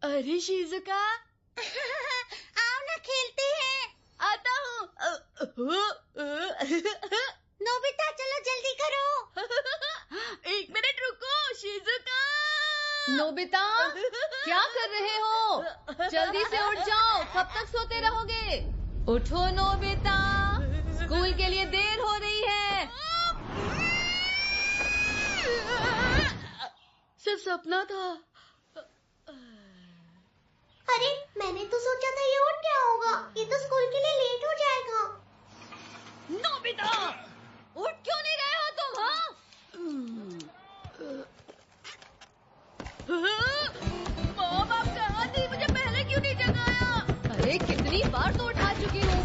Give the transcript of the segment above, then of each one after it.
अरे शिजुका आओ ना खेलते हैं। आता हूँ। नोबिता चलो जल्दी करो। 1 मिनट रुको शिजुका। नोबिता क्या कर रहे हो? जल्दी से उठ जाओ, कब तक सोते रहोगे? उठो नोबिता, स्कूल के लिए देर हो रही है। सिर्फ सपना था। अरे मैंने तो सोचा था ये उठ क्या होगा, ये तो स्कूल के लिए लेट हो जाएगा। नोबिता उठ क्यों नहीं रहे हो तुम? मॉम आप कहाँ थी? मुझे पहले क्यों नहीं जगाया? अरे कितनी बार तो उठा चुकी हूँ।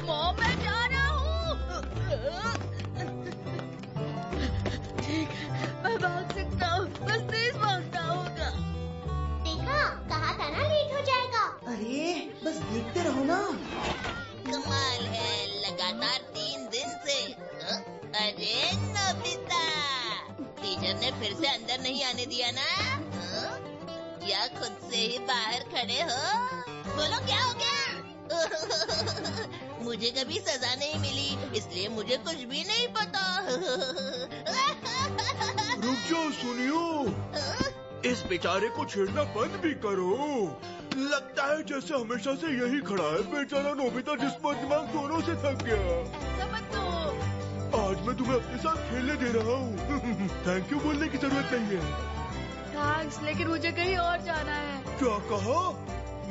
मॉम मैं जा रहा हूँ। ठीक है मैं भाग सकता हूँ, बस तेज भागना होगा। देखा, कहा था ना लेट हो जाएगा। अरे बस देखते रहो ना। कमाल है, लगातार 3 दिन से। अरे नोबिता, टीचर ने फिर से अंदर नहीं आने दिया ना? या खुद से ही बाहर खड़े हो? बोलो क्या हो गया? मुझे कभी सजा नहीं मिली, इसलिए मुझे कुछ भी नहीं पता। रुक जाओ, सुनियो, इस बेचारे को छेड़ना बंद भी करो। लगता है जैसे हमेशा से यही खड़ा है बेचारा नोबिता, जिस्म और दिमाग दोनों से थक गया। समझ दो। आज मैं तुम्हें अपने साथ खेलने दे रहा हूँ। थैंक यू बोलने की जरूरत नहीं है। थैंक्स, लेकिन मुझे कहीं और जाना है। क्या कहा?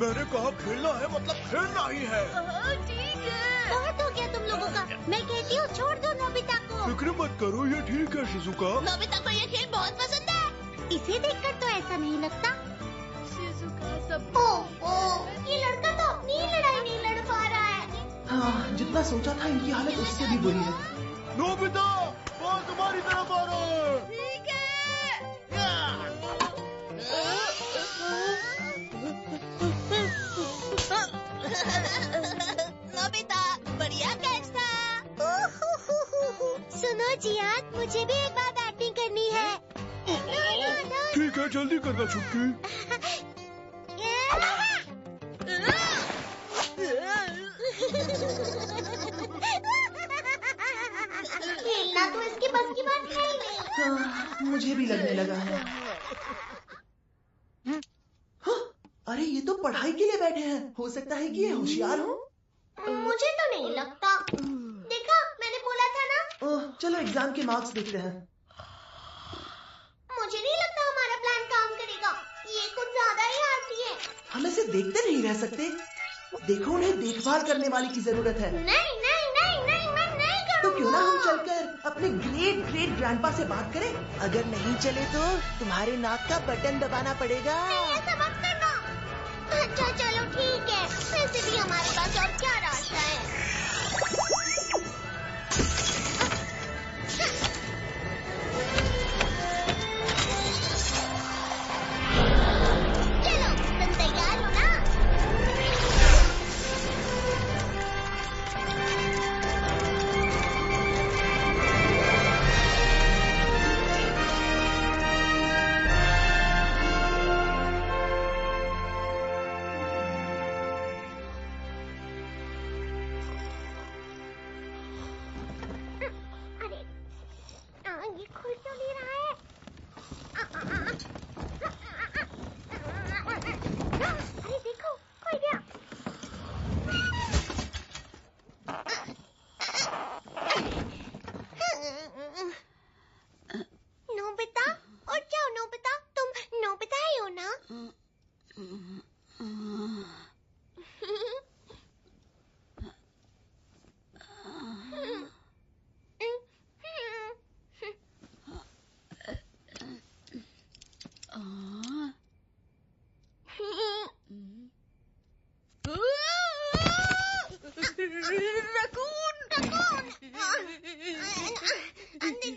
मैंने कहा खेलना है मतलब खेलना ही है। ठीक है। बहुत हो गया तुम लोगों का। मैं कहती हूँ छोड़ दो नोबिता को। फिक्र मत करो, ये ठीक है शिजुका। नोबिता को ये खेल बहुत पसंद है। इसे देखकर तो ऐसा नहीं लगता। शिजुका सब ये लड़का तो अपनी ही लड़ाई नहीं लड़ पा रहा है। हाँ, जितना सोचा था इनकी हालत उससे भी बुरी है। नोबिता बॉल तुम्हारी तरफ आ रहा है। ठीक है। नोबिता बढ़िया कैच था। सुनो जियाद, मुझे भी एक बार बैटिंग करनी है। ठीक है, जल्दी करना छुट्टी। खेलना तो इसके बस की बात है ही नहीं। हाँ, मुझे भी लगने लगा है। हाँ, अरे ये तो पढ़ाई के लिए बैठे हैं। हो सकता है कि ये होशियार हो। मुझे तो नहीं लगता। देखा, मैंने बोला था ना। ओह, चलो एग्जाम के मार्क्स देखते हैं। मुझे नहीं लगता हमारा प्लान काम करेगा। ये कुछ ज्यादा ही आलसी है। हम ऐसे देखते नहीं रह सकते। देखो, उन्हें देखभाल करने वाले की जरूरत है। नहीं नहीं नहीं नहीं, मैं नहीं तो करूँगा। क्यों ना हम चलकर अपने ग्रेट ग्रेट ग्रैंडपा से बात करें। अगर नहीं चले तो तुम्हारे नाक का बटन दबाना पड़ेगा। ऐसा मत करना। अच्छा चलो ठीक है, वैसे भी हमारे पास और क्या रास्ता है। चलो, तुम तैयार हो ना? अरे ये खुल क्यों नहीं रहा है? अरे देखो, खुल गया। नोबिता, उठ जाओ नोबिता, तुम नोबिता ही हो ना?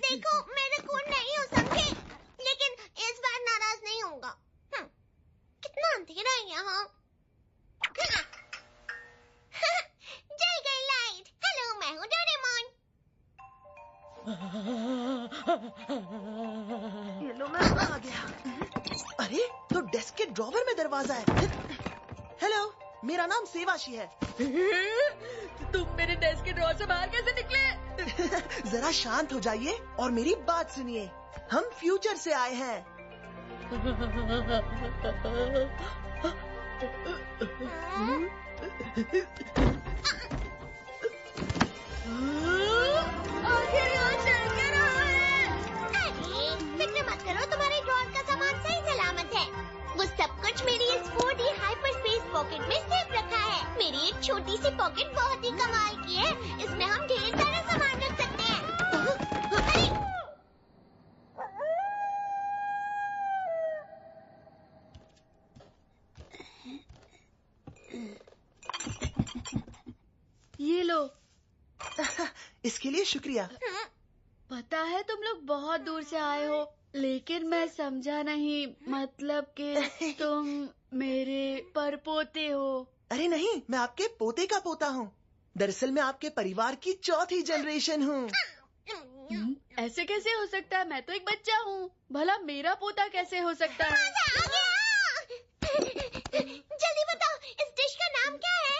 देखो, मैं रकून नहीं हूँ, समझे? लेकिन इस बार नाराज नहीं होगा। कितना अंधेरा है यहाँ। जल गई लाइट। हेलो, मैं हूँ डोरेमोन। ये लो, मैं आ गया। अरे अरे तो डेस्क के ड्रॉवर में दरवाजा है। हेलो, मेरा नाम सेवाशी है। तुम मेरे डेस्क के ड्रॉर से बाहर कैसे निकले? जरा शांत हो जाइए और मेरी बात सुनिए। हम फ्यूचर से आए हैं। आखिर यहाँ चल क्या रहा है? अरे फिक्र मत करो, तुम्हारे ड्रॉर का सामान सही सलामत है। वो सब कुछ मेरी इस 4D हाइपरस्पेस पॉकेट में सेफ रखा है। मेरी एक छोटी सी पॉकेट बहुत ही कमाल की है। इसमें हम ढेर सारा सामान रख सकते हैं। अरे! ये लो। इसके लिए शुक्रिया। पता है तुम लोग बहुत दूर से आए हो, लेकिन मैं समझा नहीं, मतलब कि तुम मेरे परपोते हो। अरे नहीं, मैं आपके पोते का पोता हूँ। दरअसल मैं आपके परिवार की चौथी जनरेशन हूँ। ऐसे कैसे हो सकता है? मैं तो एक बच्चा हूँ। भला मेरा पोता कैसे हो सकता है? आ गया! जल्दी बताओ, इस डिश का नाम क्या है?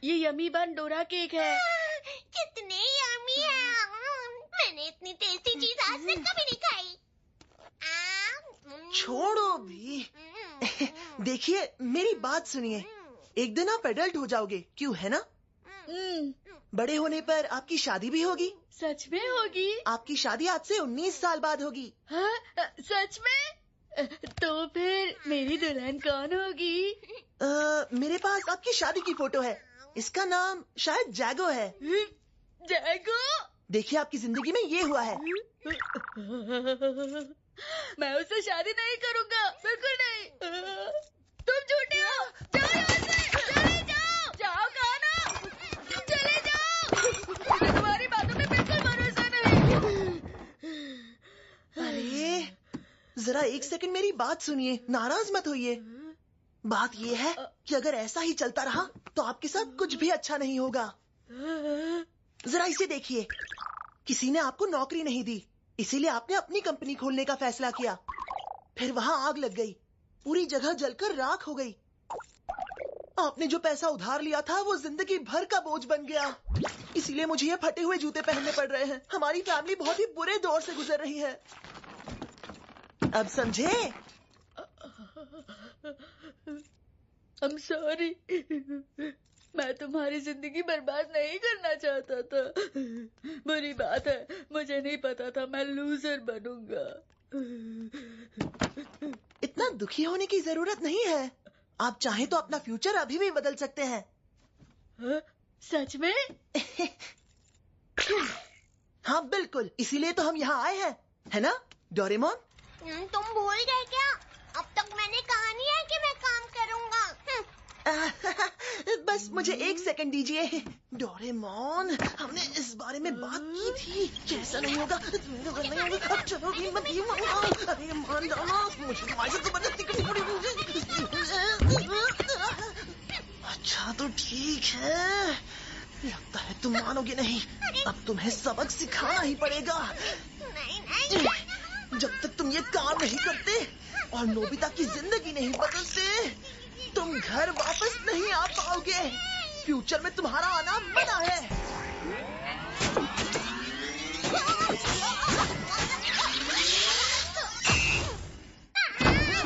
ये यमी बन डोरा केक है। कितने यम्मी है! मैंने इतनी टेस्टी चीज आज तक कभी नहीं खाई। छोड़ो भी। देखिए, मेरी बात सुनिए। एक दिन आप एडल्ट हो जाओगे, क्यों है ना? बड़े होने पर आपकी शादी भी होगी। सच में होगी? आपकी शादी आज से 19 साल बाद होगी। हाँ, सच में? तो फिर मेरी दुल्हन कौन होगी? मेरे पास आपकी शादी की फोटो है। इसका नाम शायद जैगो है। जैगो? देखिए, आपकी जिंदगी में ये हुआ है। मैं उससे शादी नहीं करूंगा, बिल्कुल नहीं। तुम झूठे हो, जाओ यहाँ से, चले जाओ। जाओ कहा ना, चले जाओ। मुझे तुम्हारी बातों में बिल्कुल भरोसा नहीं। अरे जरा एक सेकंड मेरी बात सुनिए, नाराज मत होइए। बात ये है कि अगर ऐसा ही चलता रहा तो आपके साथ कुछ भी अच्छा नहीं होगा। जरा इसे देखिए, किसी ने आपको नौकरी नहीं दी, इसीलिए आपने अपनी कंपनी खोलने का फैसला किया। फिर वहां आग लग गई, पूरी जगह जलकर राख हो गई। आपने जो पैसा उधार लिया था वो जिंदगी भर का बोझ बन गया। इसीलिए मुझे ये फटे हुए जूते पहनने पड़ रहे हैं। हमारी फैमिली बहुत ही बुरे दौर से गुजर रही है। अब समझे? I'm sorry। मैं तुम्हारी जिंदगी बर्बाद नहीं करना चाहता था। बुरी बात है, मुझे नहीं पता था मैं लूजर बनूंगा। इतना दुखी होने की जरूरत नहीं है। आप चाहें तो अपना फ्यूचर अभी भी बदल सकते हैं। हाँ? सच में? हाँ बिल्कुल, इसीलिए तो हम यहाँ आए हैं, है ना डोरेमोन? तुम भूल गए क्या? अब तक मैंने कहा नहीं है कि मैं काम करूंगा। बस मुझे एक सेकंड दीजिए। डोरेमोन, हमने इस बारे में बात की थी कि ऐसा नहीं होगा। अब चलो भी मत ही मानो। अरे मान जाओ ना, मुझे तुम्हारी से जबरदस्ती करनी पड़ेगी। अच्छा तो ठीक है, लगता है तुम मानोगे नहीं। अब तुम्हें सबक सिखाना ही पड़ेगा। नहीं। जब तक तुम ये काम नहीं करते और नोबिता की जिंदगी नहीं बदलते, तुम घर वापस नहीं आ पाओगे। फ्यूचर में तुम्हारा आना मना है।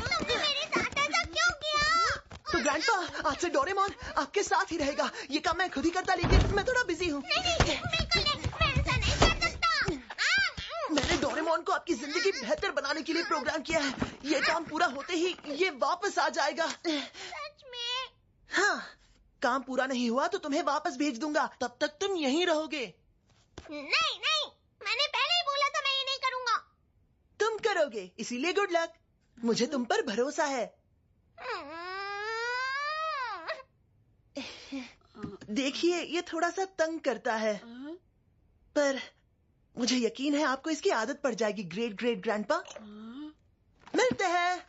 तुमने मेरे साथ ऐसा क्यों किया? तो ग्रैंडपा, आज से डोरेमोन आपके साथ ही रहेगा। ये काम मैं खुद ही करता, लेकिन मैं थोड़ा बिजी हूँ। नहीं, बिल्कुल नहीं, मैं ऐसा नहीं कर सकता। मैंने डोरेमोन को आपकी जिंदगी बेहतर बनाने के लिए प्रोग्राम किया है। ये काम पूरा होते ही ये वापस आ जाएगा। सच में? हाँ, काम पूरा नहीं हुआ तो तुम्हें वापस भेज दूंगा। तब तक तुम यहीं रहोगे। नहीं, मैंने पहले ही बोला था मैं ये नहीं करूंगा। तुम करोगे, इसीलिए गुड लक। मुझे तुम पर भरोसा है। देखिए, ये थोड़ा सा तंग करता है, पर मुझे यकीन है आपको इसकी आदत पड़ जाएगी। ग्रेट ग्रेट ग्रैंडपा, मिलते हैं।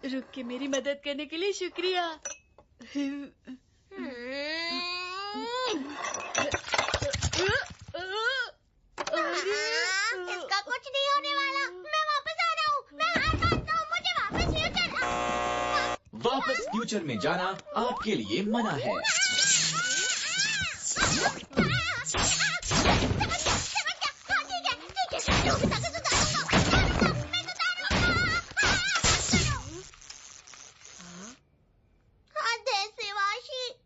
रुक के मेरी मदद करने के लिए शुक्रिया। इसका कुछ नहीं होने वाला। मैं वापस आ रहा हूँ। मैं हार मानता हूँ। मुझे वापस फ्यूचर वापस फ्यूचर में जाना आपके लिए मना है।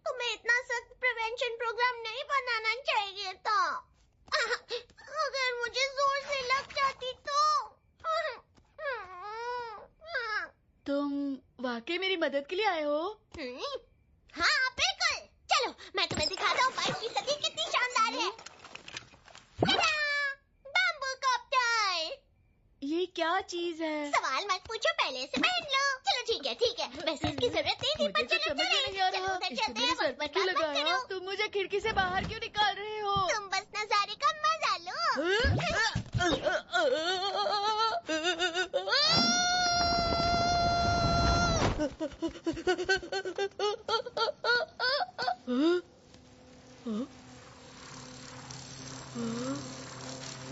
तुम्हें इतना सख्त प्रिवेंशन प्रोग्राम नहीं बनाना चाहिए था। अगर मुझे जोर से लग जाती तो। तुम वाकई मेरी मदद के लिए आए हो? हाँ बिल्कुल। चलो मैं तुम्हें दिखाता हूँ 22वीं सदी कितनी शानदार है। Bamboo copter. ये क्या चीज है? सवाल मत पूछो, पहले से पहन लो। चलो ठीक है वैसे इसकी जरूरत नहीं थी, पर मुझे तो चलो समझ में नहीं आ चलो रहा। उधर इसको चलते मेरे हैं। सर पर क्यों लगाया? तुम मुझे खिड़की से बाहर क्यों निकाल रहे हो? तुम बस नजारे का मजा लो।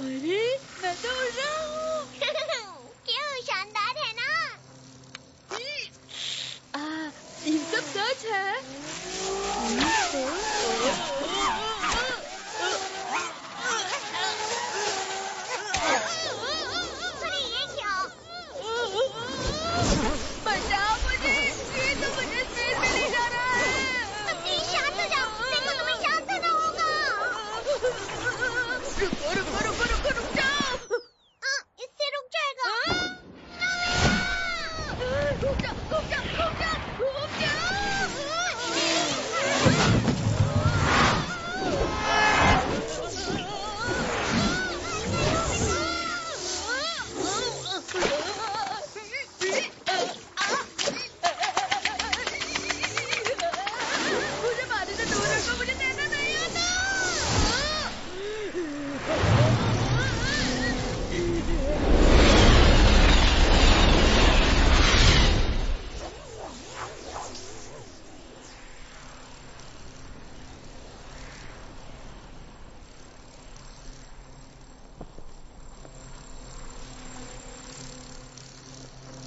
अरे मैं तो उड़ रहा हूँ। क्यों, शानदार है ना? ये सब सच है? अरे ये क्या? बचाओ मुझे, ये तो मुझे स्पेस में ले जा रहा है। प्लीज शांत हो जाओ। देखो तुम्हें शांत होना होगा। रुक जाओ। इससे रुक जाएगा। रुक जाओ। मुझे पानी से दूर रखो, मुझे तैरना नहीं आता।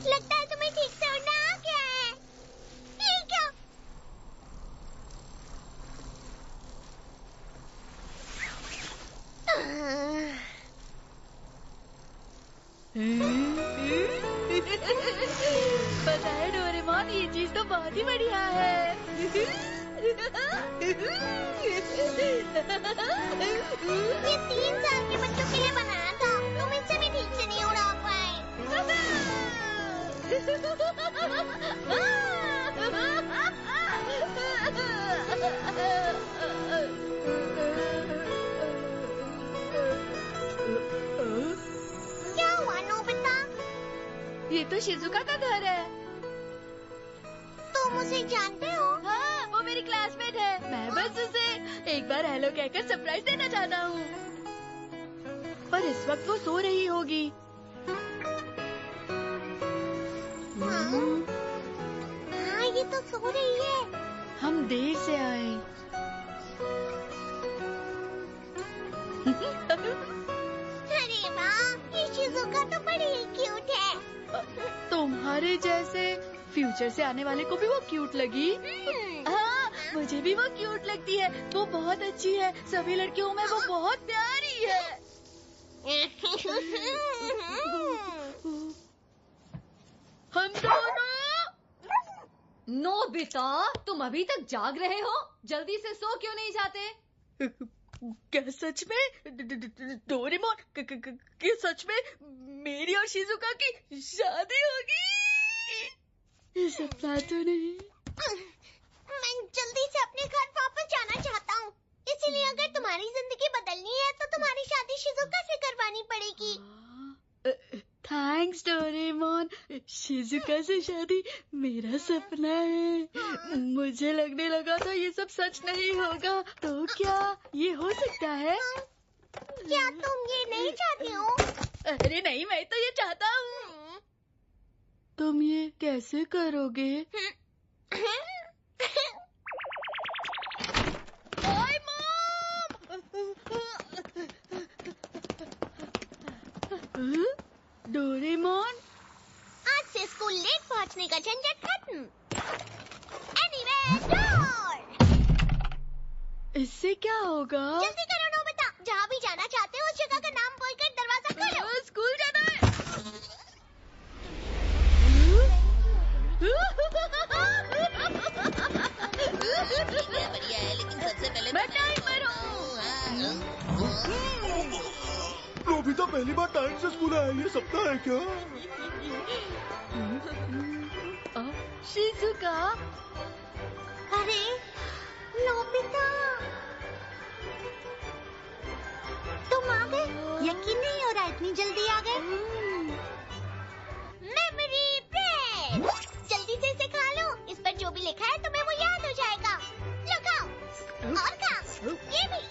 लगता है तुम्हें ठीक से उड़ना आ गया है। ये क्या? पता है डोरेमोन, ये चीज तो बहुत ही बढ़िया है। ये 3 साल के बच्चों के लिए बनाया था। तुम इससे भी ठीक से नहीं उड़ा पाए। क्या हुआ नोबिता? ये तो शिजुका का घर है। तुम उसे जानते हो? हाँ, वो मेरी क्लासमेट है। मैं बस उसे एक बार हेलो कहकर सरप्राइज देना चाहता हूँ, पर इस वक्त वो सो रही होगी। हाँ, ये तो सो रही है। हम देर से आए। अरे वाह, ये शिजुका तो बड़ी ही क्यूट है। तुम्हारे जैसे फ्यूचर से आने वाले को भी वो क्यूट लगी? हाँ, मुझे भी वो क्यूट लगती है। वो बहुत अच्छी है। सभी लड़कियों में वो बहुत प्यारी है। हम दोनों। नोबिता, तुम अभी तक जाग रहे हो? जल्दी से सो क्यों नहीं जाते? क्या सच में डोरेमोन, क्या सच में मेरी और शिजुका की शादी होगी? ये सपना तो नहीं। मैं जल्दी से अपने घर वापस जाना चाहता हूँ। इसीलिए अगर तुम्हारी जिंदगी बदलनी है तो तुम्हारी शादी शिजुका से करवानी पड़ेगी। Thanks Doraemon. शिजुका से शादी मेरा सपना है। मुझे लगने लगा था ये सब सच नहीं होगा। तो क्या ये हो सकता है? क्या तुम ये नहीं चाहती हो? अरे नहीं, मैं तो ये चाहता हूँ। तुम ये कैसे करोगे? ओए मॉम, डोरेमोन, आज से स्कूल लेट पहुंचने का झंझट खत्म। Anywhere door. इससे क्या होगा? जल्दी करो नोबिता, जहाँ भी जाना चाहते हो उस जगह का नाम बोलकर दरवाजा खोलो। स्कूल जाना है। बढ़िया है, लेकिन सबसे पहले मैं टाइमर हूँ। नोबिता पहली बार टाइम से स्कूल आया, ये सपना है क्या? शिजुका, अरे नोबिता, तुम आ गए? यकीन नहीं हो रहा इतनी जल्दी आ गए। मेमोरी ब्रेड, जल्दी से इसे खा लो। इस पर जो भी लिखा है तुम्हें वो याद हो जाएगा। लो खाओ और खाओ, ये भी।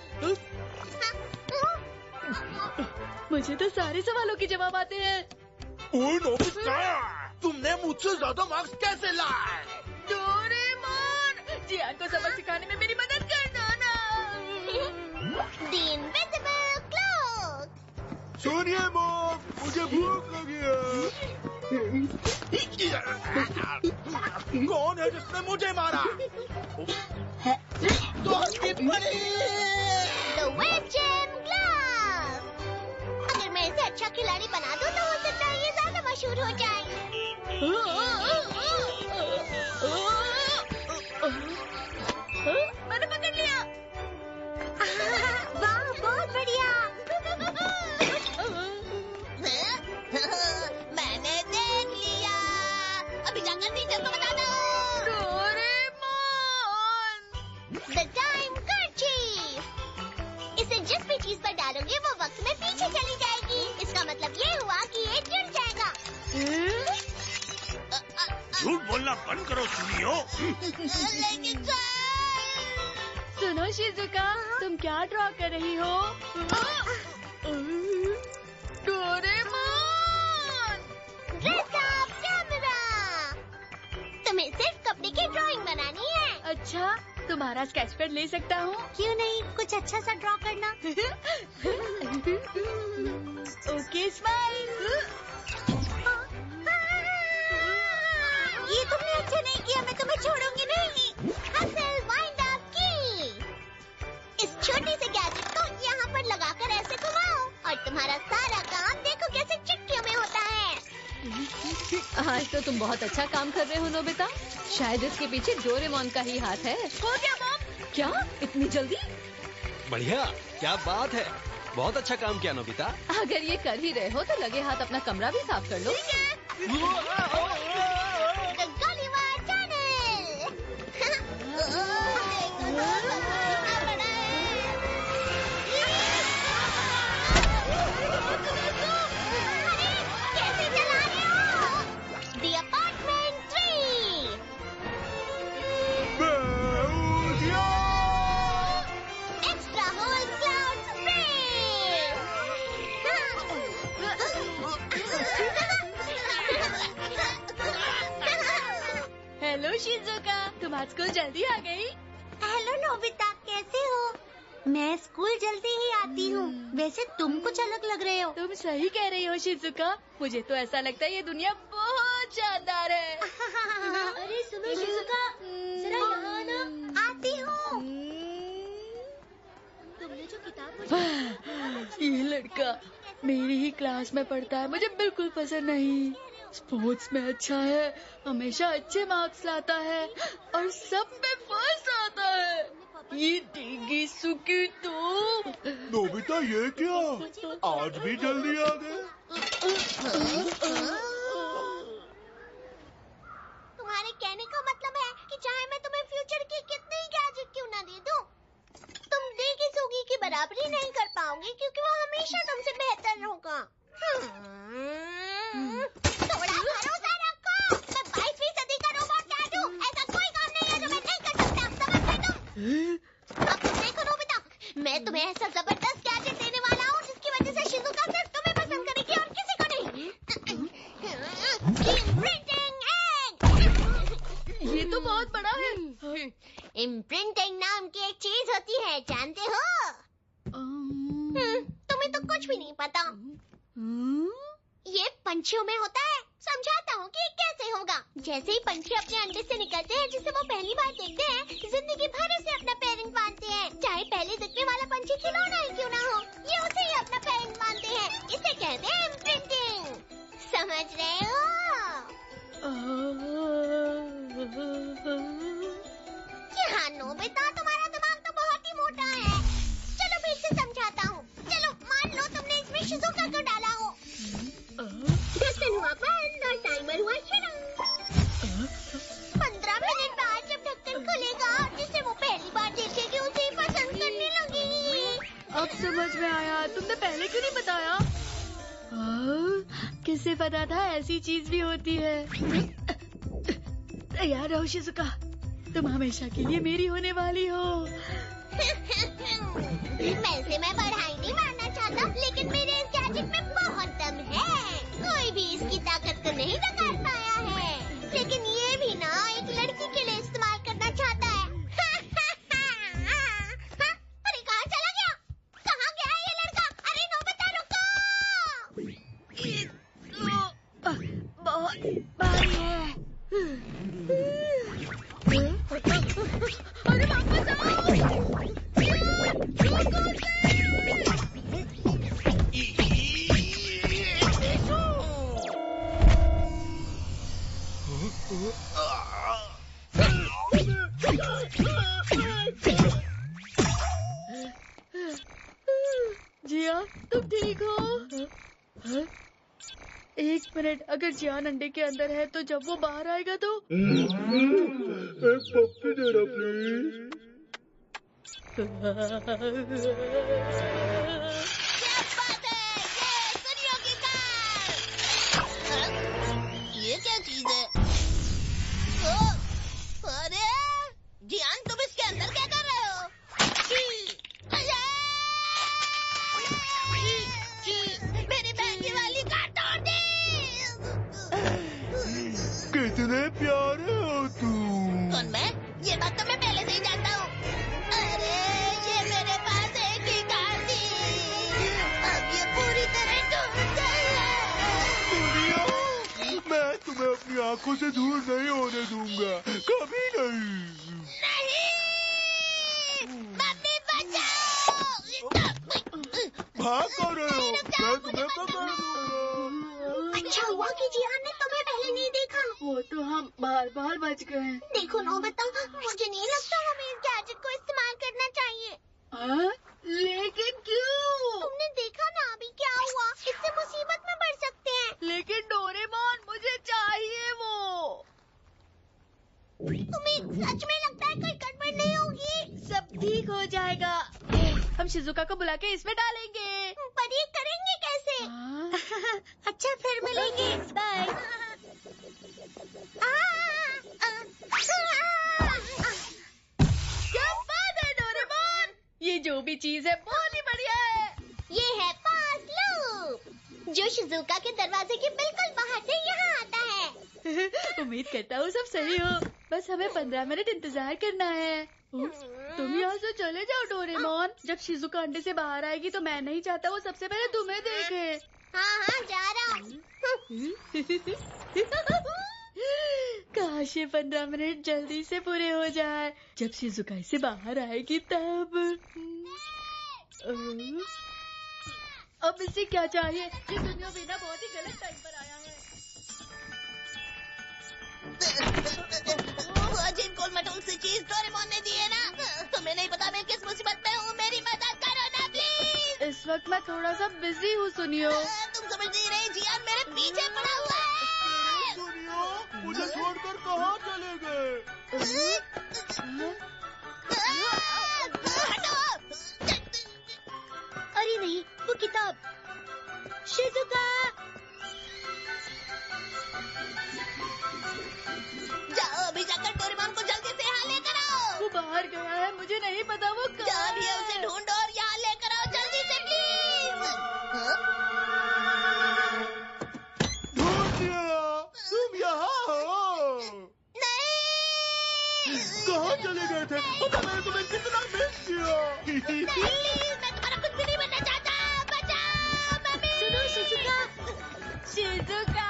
मुझे तो सारे सवालों के जवाब आते हैं। ओए नोबिता, तुमने मुझसे ज्यादा मार्क्स कैसे लाए? डोरेमोन, जियान को सबक सिखाने में मेरी मदद करना ना। The invisible cloak। सुनिए मॉम, मुझे भूख लगी है। कौन है जिसने मुझे मारा? The Web Jam Glove। अगर मैं इसे अच्छा खिलाड़ी बना दूं तो हो सकता है ये ज्यादा मशहूर हो जाए। मैंने पकड़ लिया। वाह, बहुत बढ़िया। मैंने देख लिया। अभी जाकर टीचर को बता दो। Doraemon, The Time Kerchief। इसे जिस भी चीज पर डालोगे वो वक्त में पीछे चली जाएगी। इसका मतलब ये हुआ कि ये जुड़ जाएगा। झूठ बोलना बंद करो सुनियो। लेकिन सुनो शिजुका, तुम क्या ड्रॉ कर रही हो? Doraemon, Dress up camera। तुम्हें सिर्फ कपड़े की ड्राइंग बनानी है। अच्छा, तुम्हारा स्केच पेन ले सकता हूँ? क्यों नहीं, कुछ अच्छा सा ड्रॉ करना। Okay, smile. ये तुमने अच्छा नहीं किया, मैं तुम्हें छोड़ूंगी नहीं। हसल वाइंड अप की। इस छोटी से गैजेट को यहाँ पर लगाकर ऐसे घुमाओ और तुम्हारा सारा काम देखो कैसे चुटकियों में होता है। आज तो तुम बहुत अच्छा काम कर रहे हो नोबिता। शायद इसके पीछे डोरेमोन का ही हाथ है। हो गया मॉम। क्या इतनी जल्दी? बढ़िया, क्या बात है, बहुत अच्छा काम किया नोबिता। अगर ये कर ही रहे हो तो लगे हाथ अपना कमरा भी साफ कर लो। The Gulliver Tunnel। कैसे चला रहे हो? The Apartment 3। Extra whole cloud spray। Hello Shizuka, तुम आज स्कूल जल्दी आ गई? हेलो नोबिता, कैसे हो? मैं स्कूल जल्दी ही आती हूँ। वैसे तुम कुछ अलग लग रहे हो। तुम सही कह रही हो शिजुका, मुझे तो ऐसा लगता है ये दुनिया बहुत शानदार है। अरे सुनो शिजुका, जरा यहाँ आना। आती हूँ। तुमने जो किताब ये लड़का मेरी ही क्लास में पढ़ता है, मुझे बिल्कुल पसंद नहीं। स्पोर्ट्स में अच्छा है, हमेशा अच्छे मार्क्स लाता है और सब में फर्स्ट आता है। ये डेगी सुकी तो। नोबिता ये क्या? आज भी जल्दी आ गए? तुम्हारे कहने का मतलब है कि चाहे मैं तुम्हें फ्यूचर के कितने ही गैजेट क्यों ना दे दूं, तुम डेगी सुगी की बराबरी नहीं कर पाओगे क्योंकि वो हमेशा तुमसे बेहतर होगा। थोड़ा भरोसा रखो। मैं 22वीं सदी का रोबोट डैड हूँ। ऐसा कोई काम नहीं है जो मैं नहीं कर सकता। समझ गए तुम? अब तुम देखो नोबिता, मैं तुम्हें ऐसा जबरदस्त गैजेट देने वाला हूँ जिसकी वजह से शिजुका सिर्फ तुम्हें पसंद करेगी और किसी को नहीं। Imprinting egg. ये तो बहुत बड़ा है। इम्प्रिंटिंग नाम की एक चीज होती है, जानते हो? तुम्हें तो कुछ भी नहीं पता। पंछियों में होता है। समझाता हूँ कि कैसे होगा। जैसे ही पंछी अपने अंडे से निकलते हैं, जिसे वो पहली बार देखते हैं, जिंदगी भर उसे अपना पेरेंट मानते हैं। चाहे पहले दिखने वाला पंछी खिलौना ही क्यों ना हो, ये उसे ही अपना पेरेंट मानते हैं। इसे कहते हैं इम्प्रिंटिंग। समझ रहे हो? हाँ नोबिता, तुम्हारा दिमाग तो बहुत ही मोटा है। चलो फिर से समझाता हूँ। चलो मान लो तुमने इसमें शिज़ुका को डाला हो। ढक्कन हुआ बंद और टाइमर हुआ शुरू। 15 मिनट बाद जब ढक्कन खुलेगा, जिसे वो पहली बार देखेगी, उसे ही पसंद करने लगेगी। अब समझ में आया, तुमने पहले क्यों नहीं बताया? किसे पता था ऐसी चीज भी होती है। तैयार रहो शिज़ुका, तुम हमेशा के लिए मेरी होने वाली हो। वैसे मैं पढ़ाई नहीं मानना चाहता, लेकिन मेरे इस गैजेट में बहुत दम है। कोई भी इसकी ताकत को नहीं नकार पाया है। लेकिन ये भी ना एक लड़की के लिए इस्तेमाल करना चाहता है। अरे कहाँ चला गया? कहाँ गया है ये लड़का? अरे नोबिता रुको। बहुत भारी है। अरे वापस आओ। जिया, तुम ठीक हो? 1 मिनट, अगर जियान अंडे के अंदर है तो जब वो बाहर आएगा तो एक पप्पी देना प्लीज। क्या बात है? ये सुनियो की कार। ये क्या चीज है? अरे जियान, तुम इसके अंदर क्या कर रहे हो? मेरी महंगी वाली कार तोड़ दी। कितने प्यारे हो तुम। कौन मैं? ये बात तो मैं पहले से ही जानता हूँ। अरे ये मेरे पास एक ही कार थी, अब ये पूरी तरह टूट गई है। दुनिया, मैं तुम्हें अपनी आंखों से दूर नहीं होने दूंगा, कभी नहीं। मम्मी बचाओ! भाग कर रहे हो, मैं तुम्हें पकड़ लूंगा। अच्छा हुआ कि जियान ने तुम्हें पहले नहीं देखा। वो तो हम बार बार बच गए। देखो नोबिता, मुझे नहीं लगता हमें इस गैजेट को इस्तेमाल करना चाहिए। लेकिन क्यों? तुमने देखा ना अभी क्या हुआ? इससे मुसीबत में पड़ सकते हैं। लेकिन डोरेमोन, मुझे चाहिए वो। तुम्हें सच में लगता है कोई गड़बड़ नहीं होगी? सब ठीक हो जाएगा। हम शिज़ुका को बुला के इसमें डालेंगे। पर ये करेंगे कैसे? अच्छा फिर मिलेंगे। बाय। क्या बात है डोरेमोन, ये जो भी चीज है बहुत ही बढ़िया है। ये है पास लूप, जो शिज़ुका के दरवाजे के बिल्कुल बाहर से यहाँ आता है। उम्मीद करता हूँ सब सही हो, बस हमें 15 मिनट इंतजार करना है। तुम यहाँ से चले जाओ डोरेमोन, जब शिज़ुका अंडे से बाहर आएगी तो मैं नहीं चाहता वो सबसे पहले तुम्हें देखे। हाँ जा रहा हूँ। काश ये 15 मिनट जल्दी से पूरे हो जाए। जब शिज़ुका इससे बाहर आएगी तब। अब इसे क्या चाहिए? ये दुनिया बिना बहुत ही गलत टाइम पर आया है। वो अजीब गोल-मटोल सी चीज डोरेमोन ने दी है ना? तुम्हें नहीं पता मैं किस मुसीबत में हूँ, मेरी मदद करो ना प्लीज। इस वक्त मैं थोड़ा सा बिजी हूँ सुनियो। तुम समझ नहीं रही, जियान मेरे पीछे पड़ा हुआ है। सुनियो, मुझे छोड़कर कहाँ चले गए? अरे नहीं, वो किताब। शिज़ुका, जाओ अभी जाकर डोरेमोन को जल्दी से यहाँ लेकर आओ। वो बाहर गया है, मुझे नहीं पता वो कहाँ जाओ अभी उसे ढूंढो और यहाँ लेकर आओ जल्दी से प्लीज। ढूंढ लिया, तुम यहाँ हो। नहीं, कहाँ चले गए थे? पता मैंने तुम्हें कितना मिस किया। प्लीज, मैं तुम्हारा कुछ भी नहीं बनना चाहता। बचाओ मम्मी। सुनो शिज़ुका, शिज़ुका।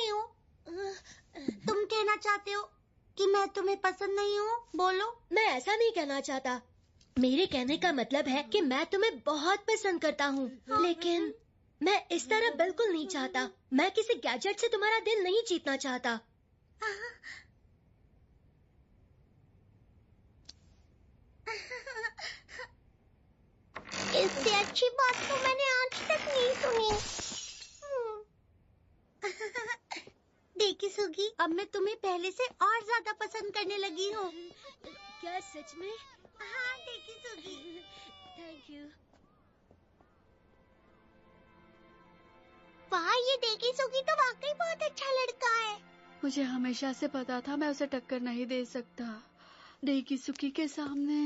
नहीं हूँ। तुम कहना चाहते हो कि मैं तुम्हें पसंद नहीं हूँ? बोलो। मैं ऐसा नहीं कहना चाहता। मेरे कहने का मतलब है कि मैं तुम्हें बहुत पसंद करता हूँ, लेकिन मैं इस तरह बिल्कुल नहीं चाहता। मैं किसी गैजेट से तुम्हारा दिल नहीं जीतना चाहता। इससे अच्छी बात तो मैंने आज तक नहीं सुनी। देखी सुगी, अब मैं तुम्हें पहले से और ज्यादा पसंद करने लगी हूँ। क्या सच में? हाँ देखी सुगी। Thank you. वाह, ये देखी सुगी तो वाकई बहुत अच्छा लड़का है। मुझे हमेशा से पता था मैं उसे टक्कर नहीं दे सकता। डेकी सुकी के सामने।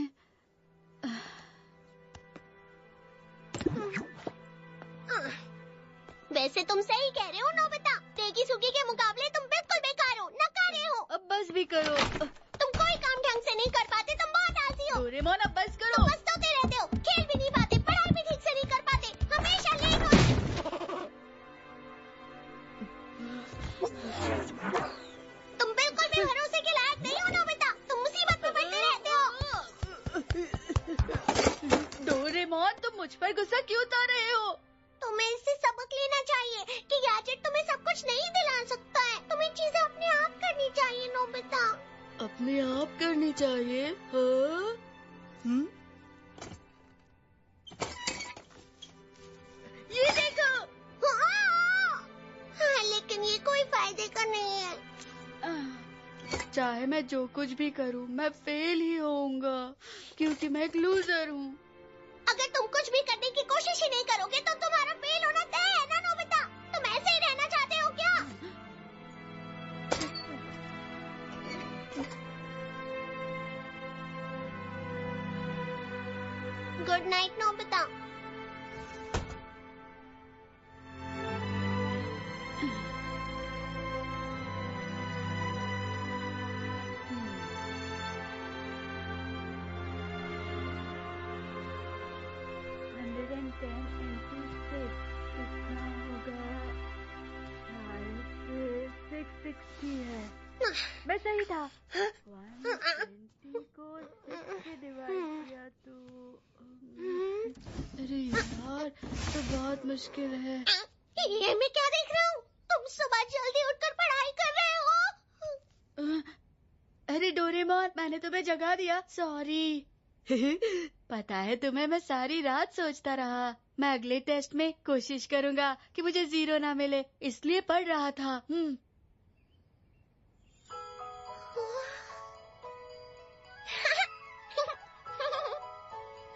वैसे तुम सही कह रहे हो नोबिता। देखी सुगी के मुकाबले तुम बिल्कुल बेकार हो, नकारे हो। अब बस भी करो। तुम कोई काम ढंग से नहीं कर पाते, तुम बहुत आलसी हो। डोरेमोन अब बस करो। तुम पछताते रहते हो, खेल भी नहीं पाते, पढ़ाई भी ठीक से नहीं कर पाते, हमेशा लेट होते। तुम बिल्कुल भी भरोसे के लायक नहीं हो नोबिता। तुम मुसीबत में पड़ते रहते हो। डोरेमोन, तुम मुझ पर गुस्सा क्यों उतार रहे हो? तुम्हें इससे सबक लेना चाहिए कि गैजेट तुम्हें सब कुछ नहीं दिला सकता है। तुम्हें चीजें अपने आप करनी चाहिए नोबिता। अपने आप करनी चाहिए? हाँ? ये देखो। हाँ, लेकिन ये कोई फायदे का नहीं है। चाहे मैं जो कुछ भी करूं, मैं फेल ही होऊंगा क्योंकि मैं एक लूजर हूँ। अगर तुम कुछ भी करने की कोशिश ही नहीं करोगे तो तुम्हारा फेल होना तय है ना नोबिता। तुम ऐसे ही रहना चाहते हो क्या? Good night Nobita. मैं सही था। 120 को 6 से डिवाइड किया तो अरे यार, तो बहुत मुश्किल है। ये मैं क्या देख रहा हूँ? तुम सुबह जल्दी उठकर पढ़ाई कर रहे हो। अरे डोरेमोन, मैंने तुम्हें जगा दिया, सॉरी। पता है तुम्हें, मैं सारी रात सोचता रहा। मैं अगले टेस्ट में कोशिश करूंगा कि मुझे 0 ना मिले, इसलिए पढ़ रहा था।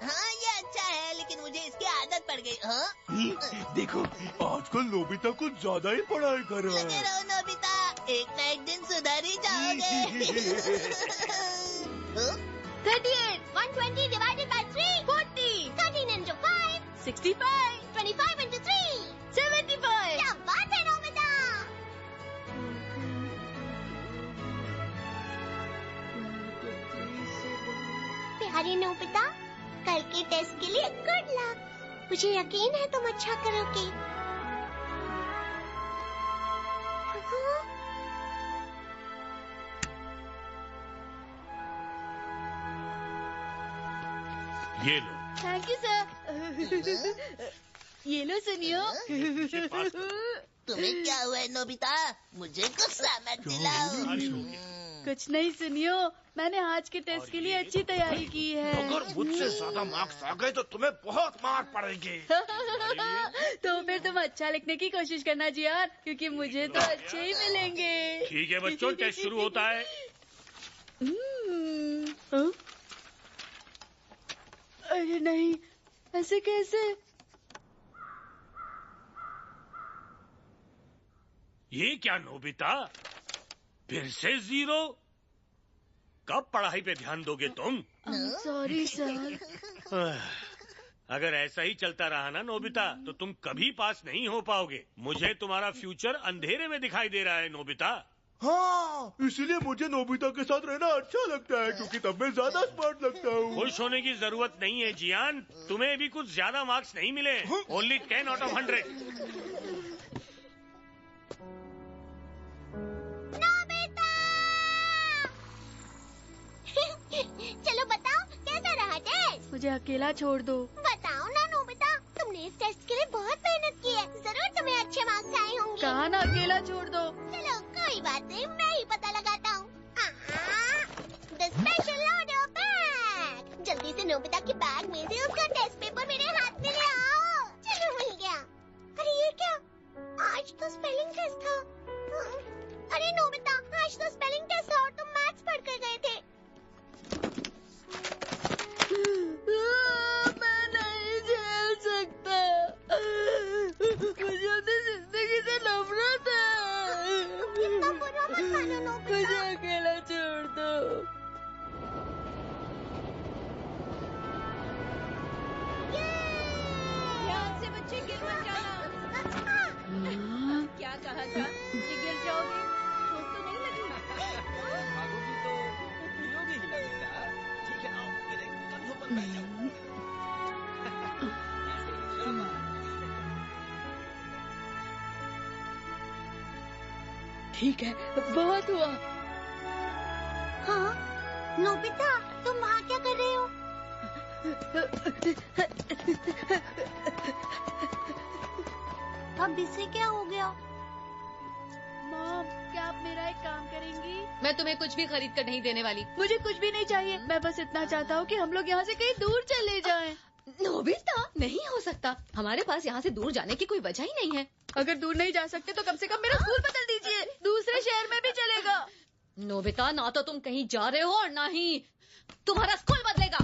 हाँ, ये अच्छा है, लेकिन मुझे इसकी आदत पड़ गई। हाँ? देखो, आजकल नोबिता कुछ ज्यादा ही पढ़ाई कर रहा लगे है। रहो नोबिता, एक ना एक दिन सुधर ही जाओगे। 38, 120 divided by 3, 40, 13 into 5, 65, 25 into 3, 75। क्या बात है नोबिता। प्यारी नोबिता, कल के टेस्ट के लिए गुड लक। मुझे यकीन है तुम अच्छा करोगी। ये लो। Thank you sir. ये लो सुनियो। तुम्हें क्या हुआ है नोबिता? मुझे गुस्सा मत दिलाओ। कुछ नहीं सुनियो, मैंने आज के टेस्ट के लिए अच्छी तैयारी की है। अगर मुझसे ज्यादा मार्क्स आ गए तो तुम्हें बहुत मार पड़ेगी। तो फिर तुम अच्छा लिखने की कोशिश करना जियान, क्योंकि मुझे तो अच्छे ही मिलेंगे। ठीक है बच्चों, टेस्ट शुरू होता है। अरे नहीं, ऐसे कैसे? ये क्या नोबिता, फिर से 0? कब पढ़ाई पे ध्यान दोगे तुम? Sorry sir. अगर ऐसा ही चलता रहा ना नोबिता, तो तुम कभी पास नहीं हो पाओगे। मुझे तुम्हारा फ्यूचर अंधेरे में दिखाई दे रहा है नोबिता। हाँ, इसीलिए मुझे नोबिता के साथ रहना अच्छा लगता है, क्योंकि तब मैं ज्यादा स्मार्ट लगता हूँ। खुश होने की जरूरत नहीं है जियान, तुम्हें भी कुछ ज्यादा मार्क्स नहीं मिले। Only 10 out of 100। मुझे अकेला छोड़ दो। बताओ ना नोबिता, तुमने इस टेस्ट के लिए बहुत मेहनत की है, जरूर तुम्हें अच्छे मार्क्स आए होंगे। कहा ना अकेला छोड़ दो। चलो कोई बात नहीं, मैं ही पता लगाता हूँ। The special order bag. जल्दी से नोबिता के बैग में से उसका टेस्ट पेपर मेरे हाथ में ले आओ। चलो मिल गया। अरे ये क्या, आज तो स्पेलिंग टेस्ट था। अरे नोबिता, आज तो स्पेलिंग टेस्ट था और तुम मैथ्स पढ़ कर गए थे। मैं नहीं झेल सकता, मुझे अपनी जिंदगी से नफरत है। इतना बुरा मत मानो नोबिता। मुझे अकेला छोड़ दो। ध्यान से बच्चे, गिर मत जाना। क्या कहा था कि गिर जाओगे? चोट तो नहीं लगी? भागोगी तो गिरोगी ही ना बेटा। ठीक है, आओ मेरे कंधों पर बैठ जाओ। ठीक है, बहुत हुआ। हाँ नोबिता, तुम वहाँ क्या कर रहे हो? अब इसे क्या हो गया? मॉम, क्या आप मेरा एक काम करेंगी? मैं तुम्हें कुछ भी खरीद कर नहीं देने वाली। मुझे कुछ भी नहीं चाहिए, मैं बस इतना चाहता हूँ कि हम लोग यहाँ से कहीं दूर चले जाएं। नोबिता, नहीं हो सकता, हमारे पास यहाँ से दूर जाने की कोई वजह ही नहीं है। अगर दूर नहीं जा सकते तो कम से कम मेरा स्कूल बदल दीजिए, दूसरे शहर में भी चलेगा। नोबिता, ना तो तुम कहीं जा रहे हो और ना ही तुम्हारा स्कूल बदलेगा।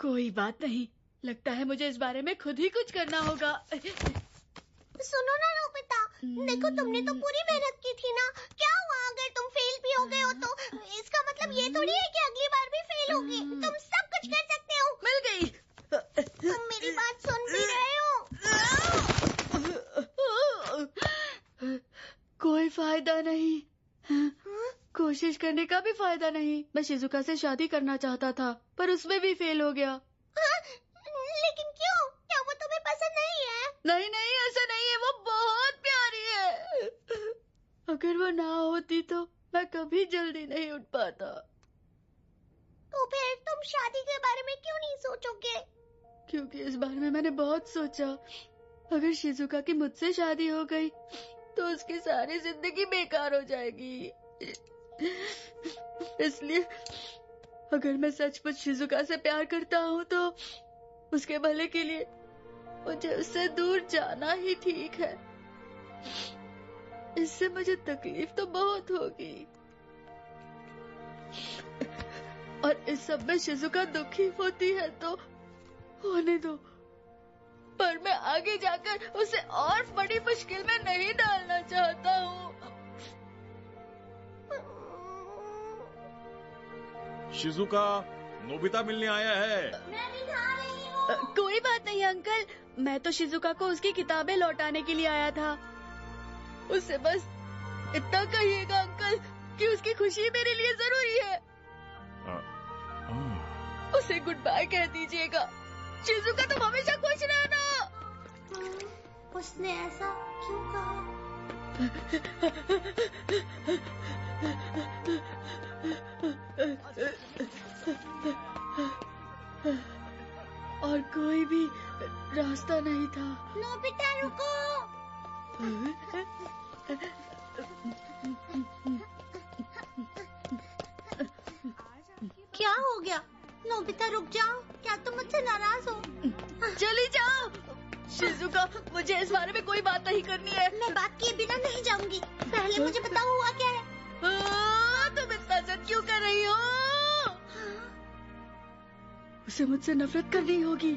कोई बात नहीं, लगता है मुझे इस बारे में खुद ही कुछ करना होगा। सुनो ना नोबिता, देखो तुमने तो पूरी मेहनत की थी ना, क्या हुआ अगर तुम फेल भी हो गए हो तो? इसका मतलब ये थोड़ी है कि अगली बार भी फेल होगी। तुम सब कुछ कर सकते हो। मिल गई। तुम मेरी बात सुन भी रहे हो? कोई फायदा नहीं, कोशिश करने का भी फायदा नहीं। मैं शिजुका से शादी करना चाहता था, पर उसमें भी फेल हो गया। लेकिन क्यों? क्या वो तुम्हें पसंद नहीं है? नहीं नहीं, ऐसा नहीं है, वो बहुत प्यारी है। अगर वो ना होती तो मैं कभी जल्दी नहीं उठ पाता। तो फिर तुम शादी के बारे में क्यों नहीं सोचोगे? क्योंकि इस बारे में मैंने बहुत सोचा। अगर शिजुका की मुझसे शादी हो गई तो उसकी सारी जिंदगी बेकार हो जाएगी। इसलिए अगर मैं सचमुच शिजुका से प्यार करता हूँ तो उसके भले के लिए मुझे उससे दूर जाना ही ठीक है। इससे मुझे तकलीफ तो बहुत होगी और इस सब में शिजुका दुखी होती है तो होने दो, पर मैं आगे जाकर उसे और बड़ी मुश्किल में नहीं डालना चाहता हूँ। शिजुका, नोबिता मिलने आया है। मैं दिखा रही हूँ। कोई बात नहीं अंकल, मैं तो शिजुका को उसकी किताबें लौटाने के लिए आया था। उससे बस इतना कहिएगा अंकल कि उसकी खुशी मेरे लिए जरूरी है। उसे गुड बाय कह दीजिएगा। शिजुका, तुम हमेशा खुश रहना। उसने ऐसा क्यों कहा? और कोई भी रास्ता नहीं था। नोबिता रुको। क्या हो गया? नोबिता रुक जाओ, क्या तुम मुझसे नाराज हो? चली जाओ। शिजुका, मुझे इस बारे में कोई बात नहीं करनी है। मैं बात किए बिना नहीं जाऊंगी। पहले मुझे बताओ हुआ क्या है? तुम इतना जिद क्यों कर रही हो? उसे मुझसे नफरत करनी होगी।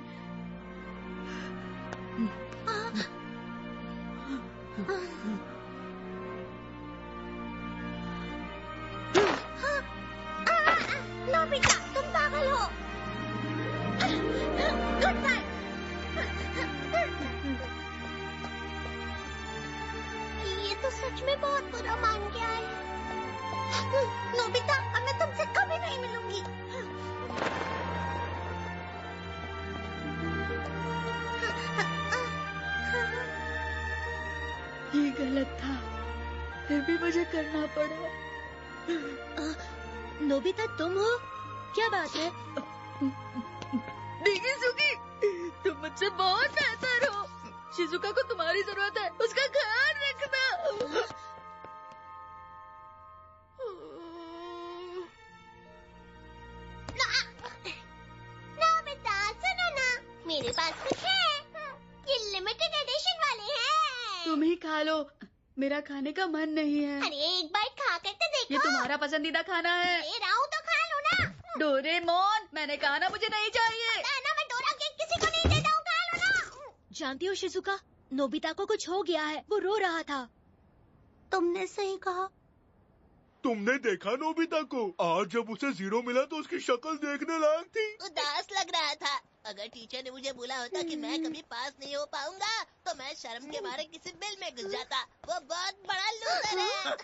नोबिता, तुम पागल हो। Good bye. ये तो सच में बहुत बुरा मान गया है। नोबिता, अब मैं तुमसे कभी नहीं मिलूंगी। ये गलत था, फिर भी मुझे करना पड़ा। नोबिता, तुम हो? क्या बात है? शिजुकी, तुम मुझसे बहुत बेहतर हो। शिजुका को तुम्हारी जरूरत है, उसका ख्याल रखना। नोबिता सुनो ना, मेरे पास कुछ है। ये लिमिटेड एडिशन वाले हैं। तुम ही खा लो, मेरा खाने का मन नहीं है। अरे एक बाइट खा कर तो देखो। ये तुम्हारा पसंदीदा खाना है। दे रहा हूँ तो खा लो ना। डोरेमोन, मैंने कहा ना मुझे नहीं चाहिए। पता है ना, मैं डोरा केक किसी को नहीं देता हूँ, खा लो ना। जानती हो शिजुका, नोबिता को कुछ हो गया है, वो रो रहा था। तुमने सही कहा। तुमने देखा नोबिता को? आज जब उसे 0 मिला तो उसकी शक्ल देखने लायक थी। उदास लग रहा था। अगर टीचर ने मुझे बोला होता कि मैं कभी पास नहीं हो पाऊंगा तो मैं शर्म के मारे किसी बिल में घुस जाता। वो बहुत बड़ा लूजर है।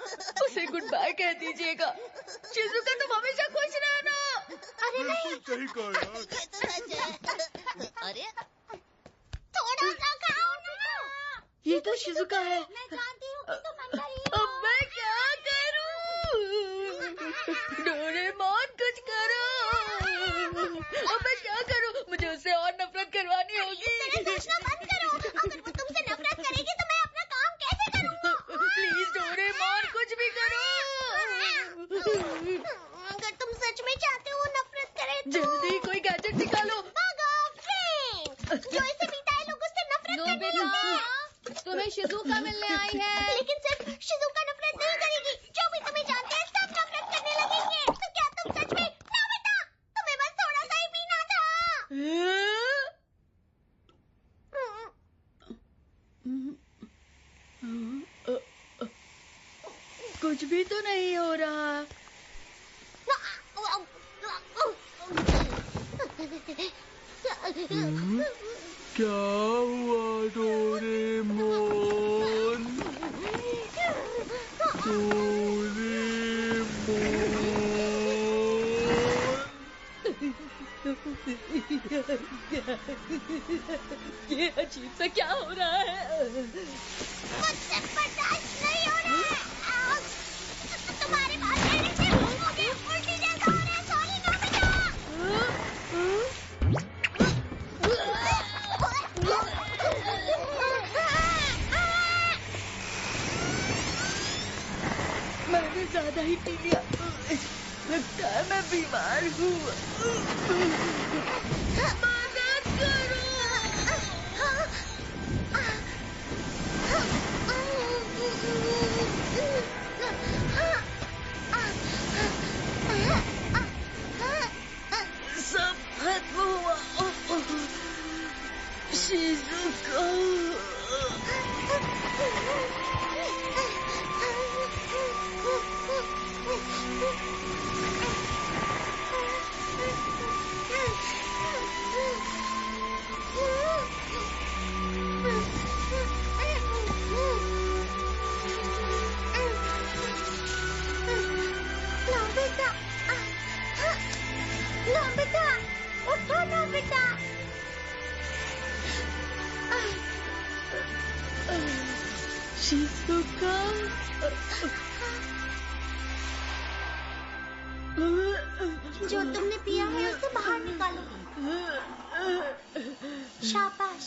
उसे गुड बाय कह दीजिएगा। शिजुका, तुम हमेशा खुश रहना। अरे नहीं, सही कहा यार। ये तो सच है। अरे थोड़ा सा खाओ ना। ये तो शिजुका है। मैं जानती हूँ कि तुम अंदर ही हो। अब मैं क्या करूं? डोरेमोन, कुछ करो। अब मैं क्या करूं? मुझे उससे और नफरत करवानी होगी। सोचना बंद करो। अगर वो तुमसे नफरत करेगी तो मैं अपना काम कैसे करूँगा? प्लीज डोरेमोन, कुछ भी करो। अगर तुम सच में चाहते हो वो नफरत करे तो जल्दी कोई गैजेट निकालो। भागो, फ्रेंक। जो इसे पीता है लोग उससे नफरत करने लगते हैं। तुम्हें शिजुका मिलने आई है। लेकिन सिर्फ शिजुका नफरत नहीं करेगी। जो भी तुम्हें जानते हैं सब नफरत करने लगेंगे। तो क्या तुम सच में नोबिता, तुम्हें बस थोड़ा सा ही पीना था। कुछ भी तो नहीं हो रहा। क्या हुआ डोरेमोन? ये अजीब सा क्या हो रहा है? मुझसे बर्दाश्त नहीं हो रहा है। तुम्हारे बात करने से मुझे उल्टी जैसा हो रहा है। Sorry Nobita. मैंने ज्यादा ही पी लिया। लगता है मैं बीमार हूँ। मदद करो। सब खत्म हुआ। शिजुका। नोबिता, नोबिता, उठो नोबिता। शिजुका। जो तुमने पिया है उसे बाहर निकालो। शाबाश।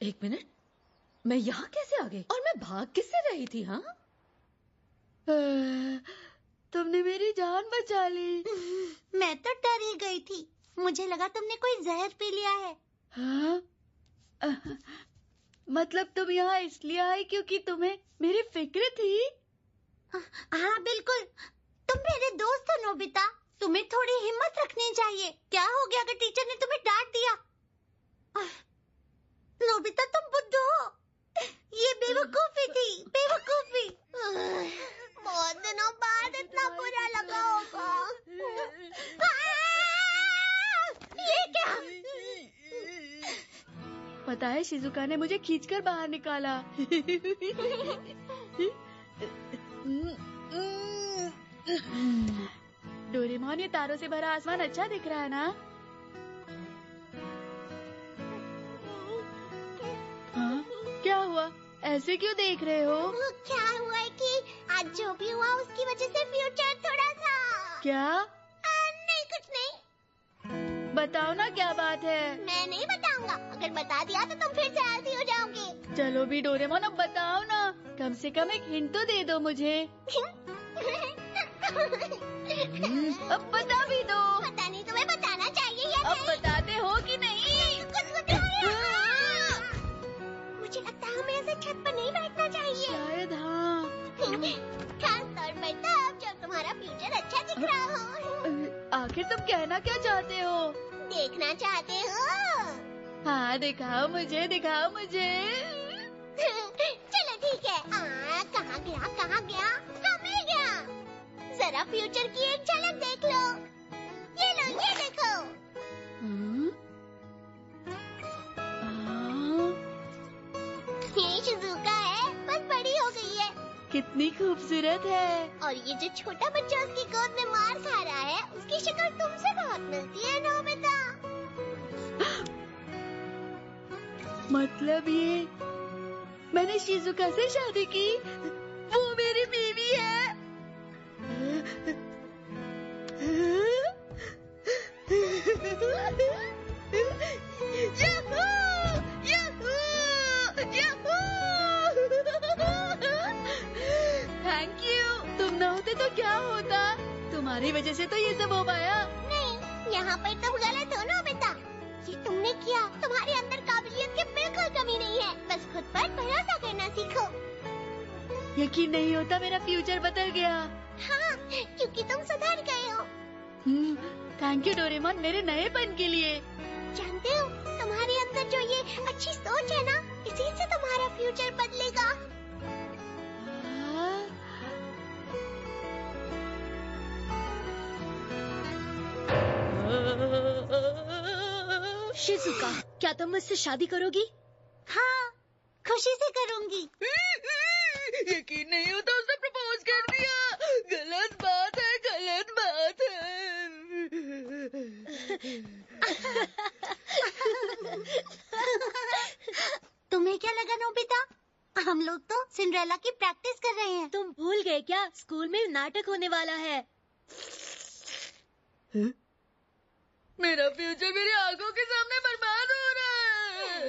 एक मिनट, मैं यहाँ कैसे आ गई? और मैं भाग किससे रही थी? हाँ, तुमने मेरी जान बचा ली। मैं तो डर ही गई थी। मुझे लगा तुमने कोई जहर पी लिया है। हाँ? मतलब तुम यहाँ इसलिए आई क्योंकि तुम्हें मेरी फिक्र थी? हाँ बिल्कुल। तुम मेरे दोस्त हो नोबिता, तुम्हें थोड़ी हिम्मत रखनी चाहिए। क्या हो गया अगर टीचर ने तुम्हें डांट दिया? नोबिता तुम बुद्धू हो। ये बेवकूफी थी, बेवकूफी। बहुत दिनों बाद इतना बुरा लगा होगा। ये क्या? पता है शिजुका ने मुझे खींचकर बाहर निकाला। डोरेमोन, ये तारों से भरा आसमान अच्छा दिख रहा है ना? हाँ? क्या हुआ? ऐसे क्यों देख रहे हो? वो क्या हुआ है कि आज जो भी हुआ उसकी वजह से फ्यूचर थोड़ा सा क्या? नहीं कुछ नहीं। बताओ ना क्या बात है। मैं नहीं बताऊंगा, अगर बता दिया तो तुम फिर से आलसी हो जाओगे। चलो भी डोरेमोन, अब बताओ ना, कम से कम एक हिंट तो दे दो मुझे। अब बता भी दो। पता नहीं, तुम्हें बताना चाहिए या अब बताते हो कि नहीं? मुझे लगता है हमें ऐसे छत पर नहीं बैठना चाहिए। शायद हाँ। खास तौर पर तब जब तुम्हारा फ्यूचर अच्छा दिख रहा हो। आखिर तुम कहना क्या चाहते हो? देखना चाहते हो? हाँ, दिखाओ मुझे, दिखाओ मुझे। चलो ठीक है। कहाँ गया? हाँ, मिल गया। जरा फ्यूचर की एक झलक देख लो। ये देखो। ये शिजुका है, बस बड़ी हो गई है। कितनी खूबसूरत है। और ये जो छोटा बच्चा उसकी गोद में मार खा रहा है, उसकी शक्ल तुमसे बहुत मिलती है नोबिता। मतलब ये मैंने शिजुका से शादी की, वो मेरी बीवी है। Thank you. तुम न होते तो क्या होता? तुम्हारी वजह से तो ये सब हो पाया। नहीं, यहाँ पर तुम गलत हो नोबिता। ये तुमने किया, तुम्हारे अंदर काबिलियत की बिल्कुल कमी नहीं है। बस खुद पर भरोसा करना सीखो। यकीन नहीं होता मेरा फ्यूचर बदल गया। हाँ, क्योंकि तुम सुधर गए हो। थैंक यू डोरेमोन, मेरे नएपन के लिए। जानते हो, तुम्हारे अंदर जो ये अच्छी सोच है ना, इसी से तुम्हारा फ्यूचर बदलेगा। शिजुका, क्या तुम मुझसे शादी करोगी? हाँ, खुशी से करूंगी। यकीन नहीं होता, उसने प्रपोज कर दिया। गलत बात है, गलत बात है। तुम्हें क्या लगा नोबिता? हम लोग तो सिंड्रेला की प्रैक्टिस कर रहे हैं। तुम भूल गए क्या? स्कूल में नाटक होने वाला है। मेरा फ्यूचर मेरी आंखों के सामने बर्बाद हो रहा है।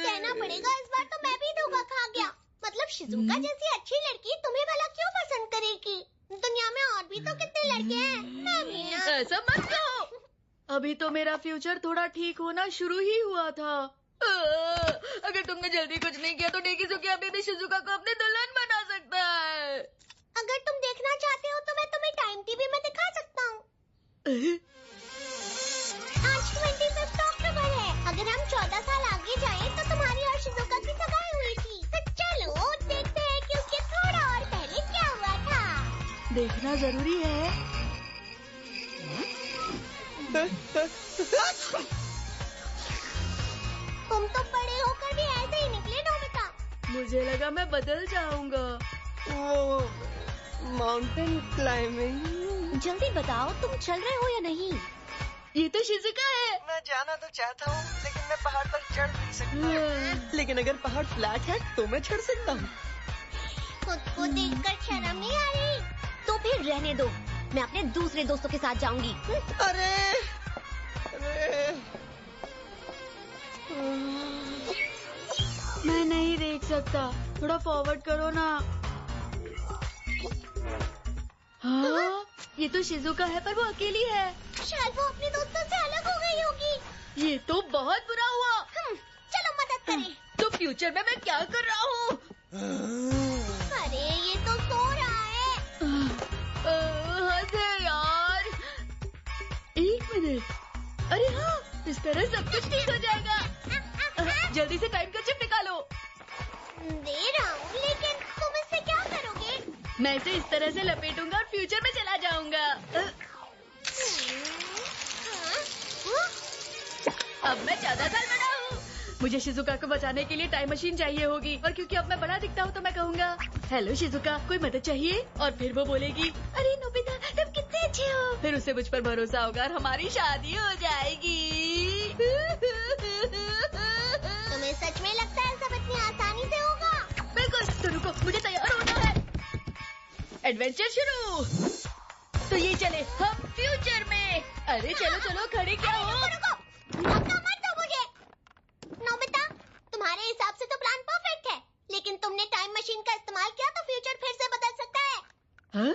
कहना पड़ेगा, इस बार तो मैं भी धोखा खा गया। मतलब शिजुका जैसी अच्छी लड़की तुम्हें भला क्यों पसंद करेगी? दुनिया में और भी तो कितने लड़के हैं। मैं भी ना। ऐसा मत कहो। अभी तो मेरा फ्यूचर थोड़ा ठीक होना शुरू ही हुआ था। अगर तुमने जल्दी कुछ नहीं किया तो डेकिजुकी अभी भी शिजुका को अपनी दुल्हन बना सकता है। अगर तुम देखना चाहते हो तो मैं तुम्हें टाइम टीवी में दिखा सकता हूँ। आज 25 अक्टूबर है। अगर हम 14 साल आगे जाएं तो तुम्हारी और शिजुका की सगाई हुई थी। तो चलो देखते हैं कि उसके थोड़ा और पहले क्या हुआ था। देखना जरूरी है। तुम तो बड़े होकर भी ऐसे ही निकले नोबिता। मुझे लगा मैं बदल जाऊंगा। Mountain climbing. जल्दी बताओ, तुम चल रहे हो या नहीं? ये तो शिजुका है। मैं जाना तो चाहता हूँ, लेकिन मैं पहाड़ पर चढ़ नहीं सकता। लेकिन अगर पहाड़ फ्लैट है तो मैं चढ़ सकता हूँ। खुद को देखकर शर्म नहीं आ रही? तो फिर रहने दो, मैं अपने दूसरे दोस्तों के साथ जाऊंगी। अरे मैं नहीं देख सकता, थोड़ा फॉरवर्ड करो ना। हाँ, ये तो शिजुका है, पर वो अकेली है। शायद वो अपने दोस्तों से अलग हो गई होगी। ये तो बहुत बुरा हुआ। चलो मदद करें। तो फ्यूचर में मैं क्या कर रहा हूँ? अरे ये तो सो रहा है। हद है यार। एक मिनट। अरे हाँ, इस तरह सब कुछ ठीक हो जाएगा। जल्दी से टाइम का चिप निकालो। दे रहा हूँ, लेकिन तुम इससे क्या करोगे? मैं इसे इस तरह से लपेटूंगा और फ्यूचर में चला जाऊंगा। अब मैं 14 साल बड़ा हूँ। मुझे शिजुका को बचाने के लिए टाइम मशीन चाहिए होगी, और क्योंकि अब मैं बड़ा दिखता हूँ तो मैं कहूँगा, हेलो शिजुका, कोई मदद चाहिए? और फिर वो बोलेगी, अरे नोबिता तुम कितने अच्छे हो। फिर उसे मुझ पर भरोसा होगा और हमारी शादी हो जाएगी। तुम्हें सच में लगता है सब इतनी आसानी से होगा? बिल्कुल तो रुको, मुझे तैयार होना है। एडवेंचर शुरू। तो ये चले हम फ्यूचर में। अरे चलो चलो, खड़े क्या हो? धक्का मत दो मुझे। नोबिता, तुम्हारे हिसाब से तो प्लान परफेक्ट है, लेकिन तुमने टाइम मशीन का इस्तेमाल किया तो फ्यूचर फिर से बदल सकता है। हाँ?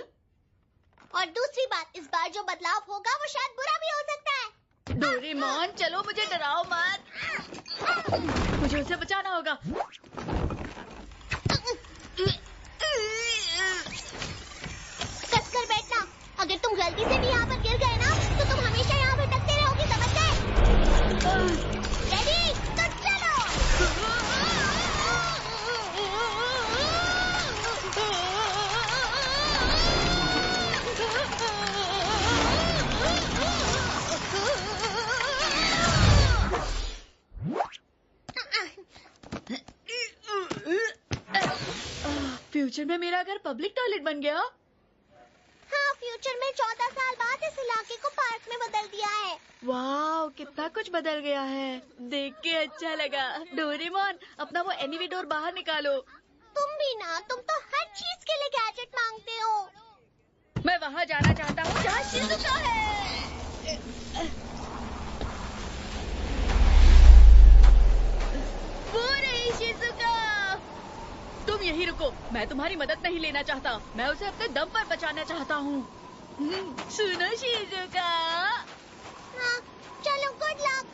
और दूसरी बात, इस बार जो बदलाव होगा वो शायद बुरा भी हो सकता है। डोरेमोन, चलो मुझे डराओ मत। मुझे उसे बचाना होगा। कसकर बैठना। अगर तुम गलती से भी यहाँ पर गिर गए ना, तो तुम हमेशा यहाँ भटकते रहोगे, समझ गए? रेडी? तो चलो। फ्यूचर में मेरा घर पब्लिक टॉयलेट बन गया। हाँ, फ्यूचर में 14 साल बाद इस इलाके को पार्क में बदल दिया है। वाह, कितना कुछ बदल गया है। देख के अच्छा लगा। डोरेमोन, अपना वो एनीवे डोर बाहर निकालो। तुम भी ना, तुम तो हर चीज के लिए गैजेट मांगते हो। मैं वहाँ जाना चाहता हूँ जहाँ शिज़ुका है। वो रही शिज़ुका। तुम यहीं रुको, मैं तुम्हारी मदद नहीं लेना चाहता। मैं उसे अपने दम पर बचाना चाहता हूँ। सुनो शिज़ुका। हाँ, चलो, गुड लक।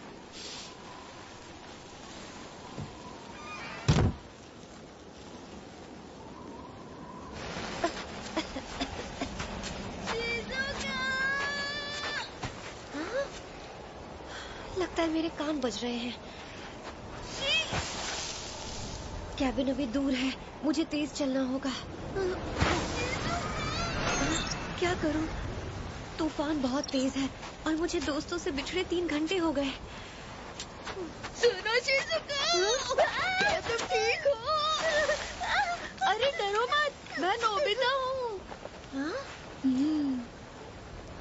लगता है मेरे कान बज रहे हैं। कैबिन अभी दूर है, मुझे तेज चलना होगा। क्या करूं? तूफान बहुत तेज है और मुझे दोस्तों से बिछड़े 3 घंटे हो गए। सुनो शिज़ुका, क्या तुम ठीक हो? अरे डरो मत, मैं नोबिता हूँ। हाँ?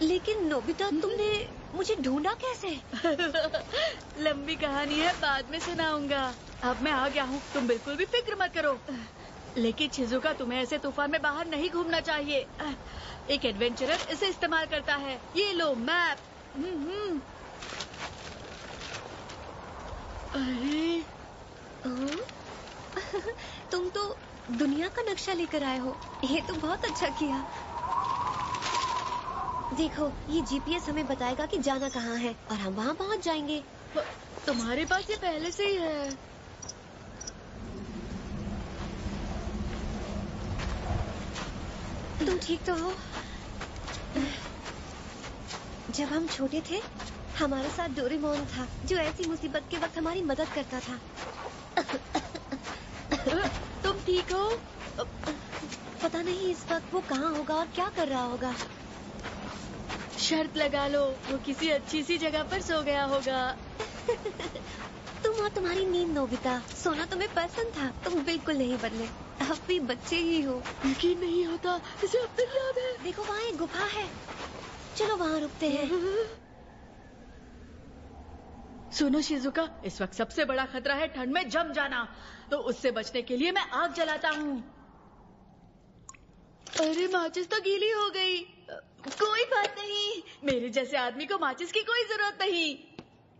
लेकिन नोबिता, तुमने मुझे ढूंढा कैसे? लंबी कहानी है, बाद में सुनाऊंगा। अब मैं आ गया हूँ, तुम बिल्कुल भी फिक्र मत करो। लेकिन शिज़ुका, तुम्हें ऐसे तूफान में बाहर नहीं घूमना चाहिए। एक एडवेंचरर इसे इस्तेमाल करता है। ये लो मैप। अरे तुम तो दुनिया का नक्शा लेकर आए हो। ये तो बहुत अच्छा किया। देखो, ये जीपीएस हमें बताएगा कि जाना कहाँ है और हम वहाँ पहुँच जाएंगे। तुम्हारे पास ये पहले से ही है। तुम ठीक तो हो? जब हम छोटे थे, हमारे साथ डोरेमोन था, जो ऐसी मुसीबत के वक्त हमारी मदद करता था। तुम ठीक हो? पता नहीं इस वक्त वो कहाँ होगा और क्या कर रहा होगा। शर्त लगा लो, वो किसी अच्छी सी जगह पर सो गया होगा। तुम और तुम्हारी नींद नोबिता, सोना तुम्हें पसंद था, तुम बिल्कुल नहीं बदले, अब भी बच्चे ही हो। यकीन नहीं होता, इसे अब तक याद है। देखो, वहाँ एक गुफा है, चलो वहाँ रुकते हैं। सुनो शिज़ुका, इस वक्त सबसे बड़ा खतरा है ठंड में जम जाना, तो उससे बचने के लिए मैं आग जलाता हूँ। अरे माचिस तो गीली हो गई। कोई बात नहीं, मेरे जैसे आदमी को माचिस की कोई जरूरत नहीं।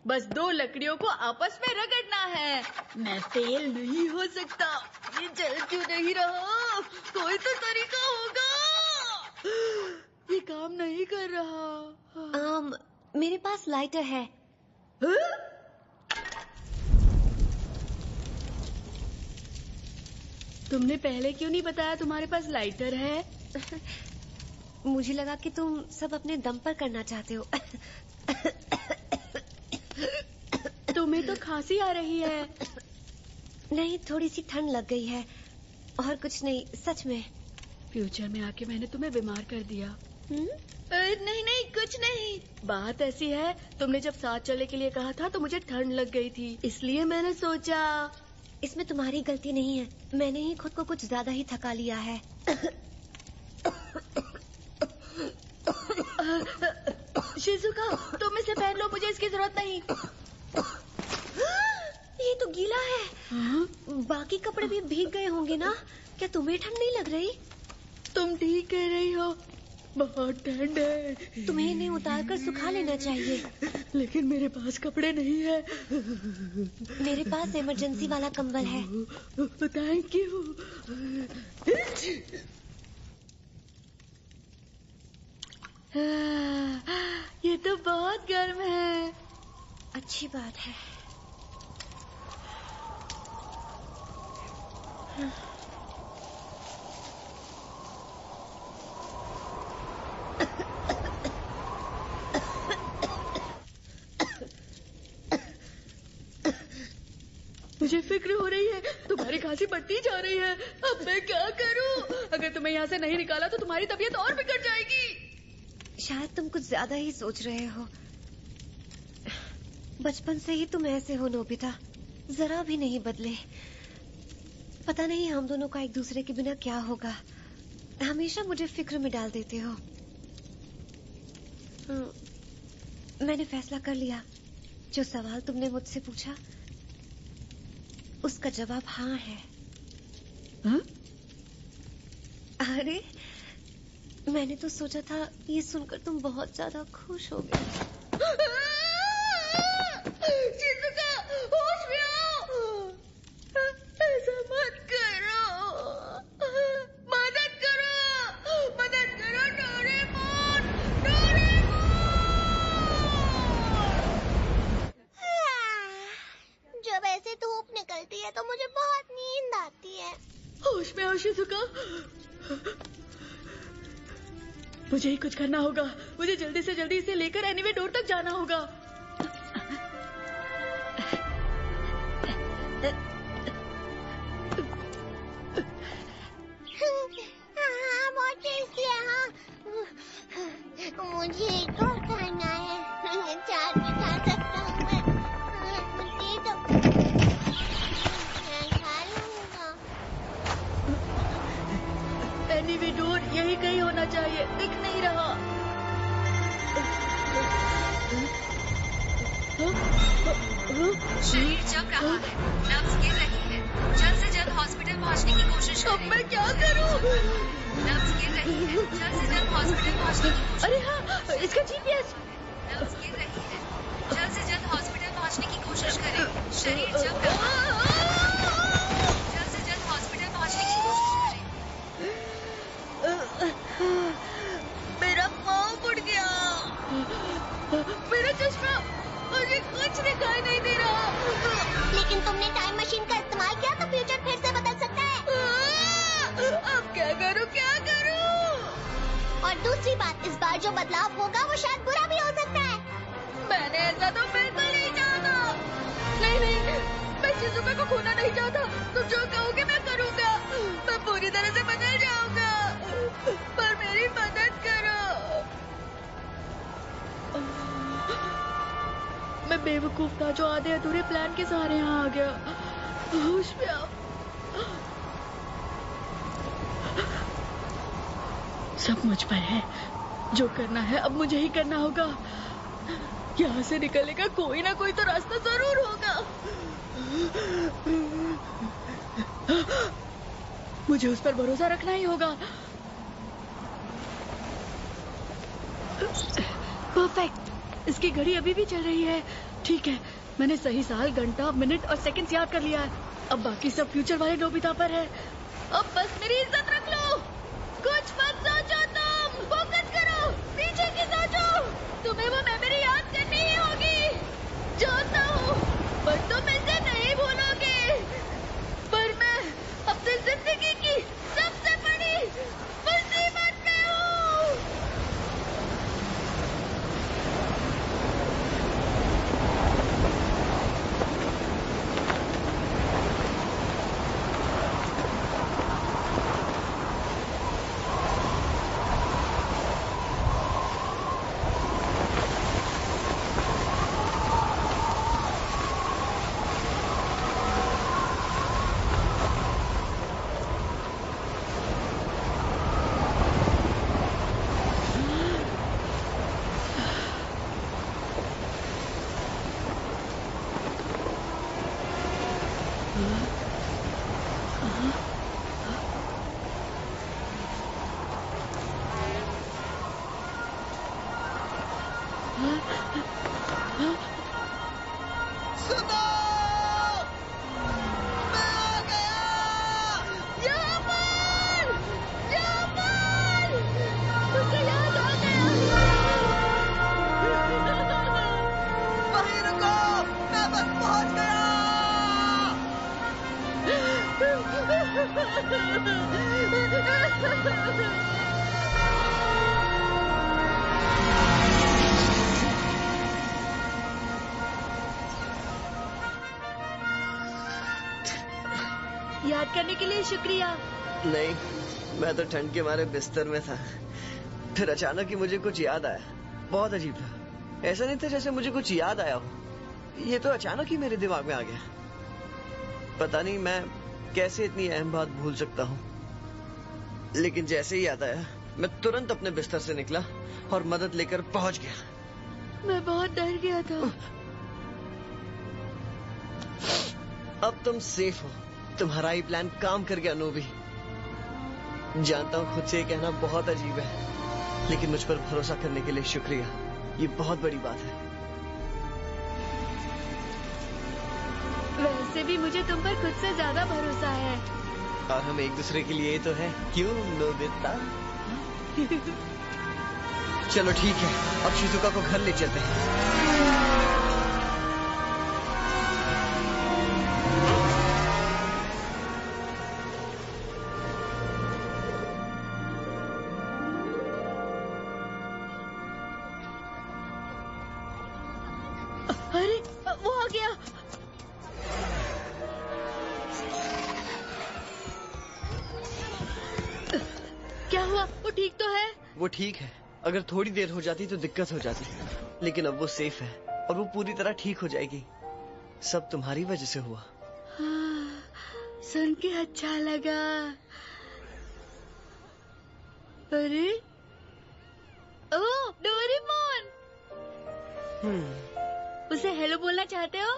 बस 2 लकड़ियों को आपस में रगड़ना है। मैं फेल नहीं हो सकता। ये जल क्यों नहीं रहा? कोई तो तरीका होगा। ये काम नहीं कर रहा। मेरे पास लाइटर है। तुमने पहले क्यों नहीं बताया तुम्हारे पास लाइटर है? मुझे लगा कि तुम सब अपने दम पर करना चाहते हो। तुम्हें तो खांसी आ रही है। नहीं, थोड़ी सी ठंड लग गई है और कुछ नहीं, सच में। फ्यूचर में आके मैंने तुम्हें बीमार कर दिया। नहीं नहीं, कुछ नहीं। बात ऐसी है, तुमने जब साथ चलने के लिए कहा था तो मुझे ठंड लग गई थी, इसलिए मैंने सोचा। इसमें तुम्हारी गलती नहीं है, मैंने ही खुद को कुछ ज्यादा ही थका लिया है। शिज़ुका, तुम इसे पहन लो, मुझे इसकी जरूरत नहीं। ये तो गीला है। बाकी कपड़े भी भीग गए होंगे ना? क्या तुम्हें ठंड नहीं लग रही? तुम ठीक कह रही हो, बहुत ठंड है। तुम्हें इन्हें उतार कर सुखा लेना चाहिए। लेकिन मेरे पास कपड़े नहीं है। मेरे पास इमरजेंसी वाला कंबल है। Thank you. ये तो बहुत गर्म है। अच्छी बात है। मुझे फिक्र हो रही है, तुम्हारी खांसी बढ़ती जा रही है। अब मैं क्या करूं? अगर तुम्हें यहाँ से नहीं निकाला तो तुम्हारी तबीयत और बिगड़ जाएगी। शायद तुम कुछ ज्यादा ही सोच रहे हो। बचपन से ही तुम ऐसे हो नोबिता, जरा भी नहीं बदले। पता नहीं हम दोनों का एक दूसरे के बिना क्या होगा। हमेशा मुझे फिक्र में डाल देते हो। मैंने फैसला कर लिया। जो सवाल तुमने मुझसे पूछा उसका जवाब हाँ है। हा? अरे मैंने तो सोचा था ये सुनकर तुम बहुत ज्यादा खुश हो गए। शिज़ुका, होश में आओ। ऐसा मत करो। मदद करो, मदद करो डोरेमोन, डोरेमोन। जब ऐसे धूप निकलती है तो मुझे बहुत नींद आती है। होश में आओ शिज़ुका। मुझे ही कुछ करना होगा। मुझे जल्दी से जल्दी इसे लेकर एनीवे डोर तक जाना होगा। हाँ, बहुत टेस्टी है। हाँ, मुझे एक और खाना है। चार भी खा सकता हूँ मैं। मुझे तो मैं खा लूंगा। एनीवे डोर यही कहीं होना चाहिए, दिख नहीं रहा। शरीर जम रहा है, नब्ज गिर रही है। जल्द से जल्द हॉस्पिटल पहुंचने की कोशिश करें। अब मैं क्या करूं? नब्ज गिर रही है, जल्द से जल्द हॉस्पिटल पहुंचने की कोशिश। अरे हाँ, इसका जीपीएस। नब्ज गिर रही है, जल्द से जल्द हॉस्पिटल पहुंचने की कोशिश करें। शरीर जम रहा है, जल्द से जल्द हॉस्पिटल पहुंचने की कोशिश करें। मेरा पाँव मुड़ गया। मेरा चश्मा, मुझे कुछ दिखाई नहीं दे रहा। लेकिन तुमने टाइम मशीन का इस्तेमाल किया तो फ्यूचर फिर से बदल सकता है। अब क्या करूं, क्या करूं? और दूसरी बात, इस बार जो बदलाव होगा वो शायद बुरा भी हो सकता है। मैंने ऐसा तो बिल्कुल नहीं चाहता। नहीं, मैं शिज़ुका को खोना नहीं चाहता। तुम जो कहोगे मैं करूंगा। मैं पूरी तरह से बदल जाऊंगा, पर मेरी मदद करो। मैं बेवकूफ था जो आधे अधूरे प्लान के सहारे यहाँ आ गया। होश में आओ। सब मुझ पर है। जो करना है अब मुझे ही करना होगा। यहाँ से निकलने का कोई ना कोई तो रास्ता जरूर होगा। मुझे उस पर भरोसा रखना ही होगा। परफेक्ट। इसकी घड़ी अभी भी चल रही है। ठीक है, मैंने सही साल, घंटा, मिनट और सेकंड्स याद कर लिया है। अब बाकी सब फ्यूचर वाले नोबिता पर है। अब बस मेरी इज्जत रख लो। कुछ मत सोचो, तुम फोकस करो, पीछे की सोचो। तुम्हें वो मेमोरी याद करनी ही होगी। जानता हूँ, पर तुम इसे नहीं भूलोगे। पर मैं अपनी जिंदगी की सबसे बड़ी मुसीबत में हूँ। सुनो, मैं आ गया। जामल! जामल! मुझे याद आ गया। वहीं रुको, मैं बस पहुंच गया। याद करने के लिए शुक्रिया। नहीं, मैं तो ठंड के मारे बिस्तर में था। फिर अचानक ही मुझे कुछ याद आया। बहुत अजीब था। ऐसा नहीं था जैसे मुझे कुछ याद आया हो। ये तो अचानक ही मेरे दिमाग में आ गया। पता नहीं मैं कैसे इतनी अहम बात भूल सकता हूँ। लेकिन जैसे ही याद आया, मैं तुरंत अपने बिस्तर से निकला और मदद लेकर पहुंच गया। मैं बहुत डर गया था। अब तुम सेफ हो। तुम्हारा ही प्लान काम कर गया नोबी। जानता हूँ खुद से ये कहना बहुत अजीब है, लेकिन मुझ पर भरोसा करने के लिए शुक्रिया। ये बहुत बड़ी बात है। वैसे भी मुझे तुम पर खुद से ज्यादा भरोसा है। और हम एक दूसरे के लिए तो है, क्यों नोबिता? चलो ठीक है, अब शिजुका को घर ले चलते हैं। अरे वो आ गया। क्या हुआ? वो ठीक तो है? वो ठीक है। अगर थोड़ी देर हो जाती तो दिक्कत हो जाती, लेकिन अब वो सेफ है और वो पूरी तरह ठीक हो जाएगी। सब तुम्हारी वजह से हुआ। हाँ, सुन के अच्छा लगा। अरे ओ डोरेमोन, उसे हेलो बोलना चाहते हो?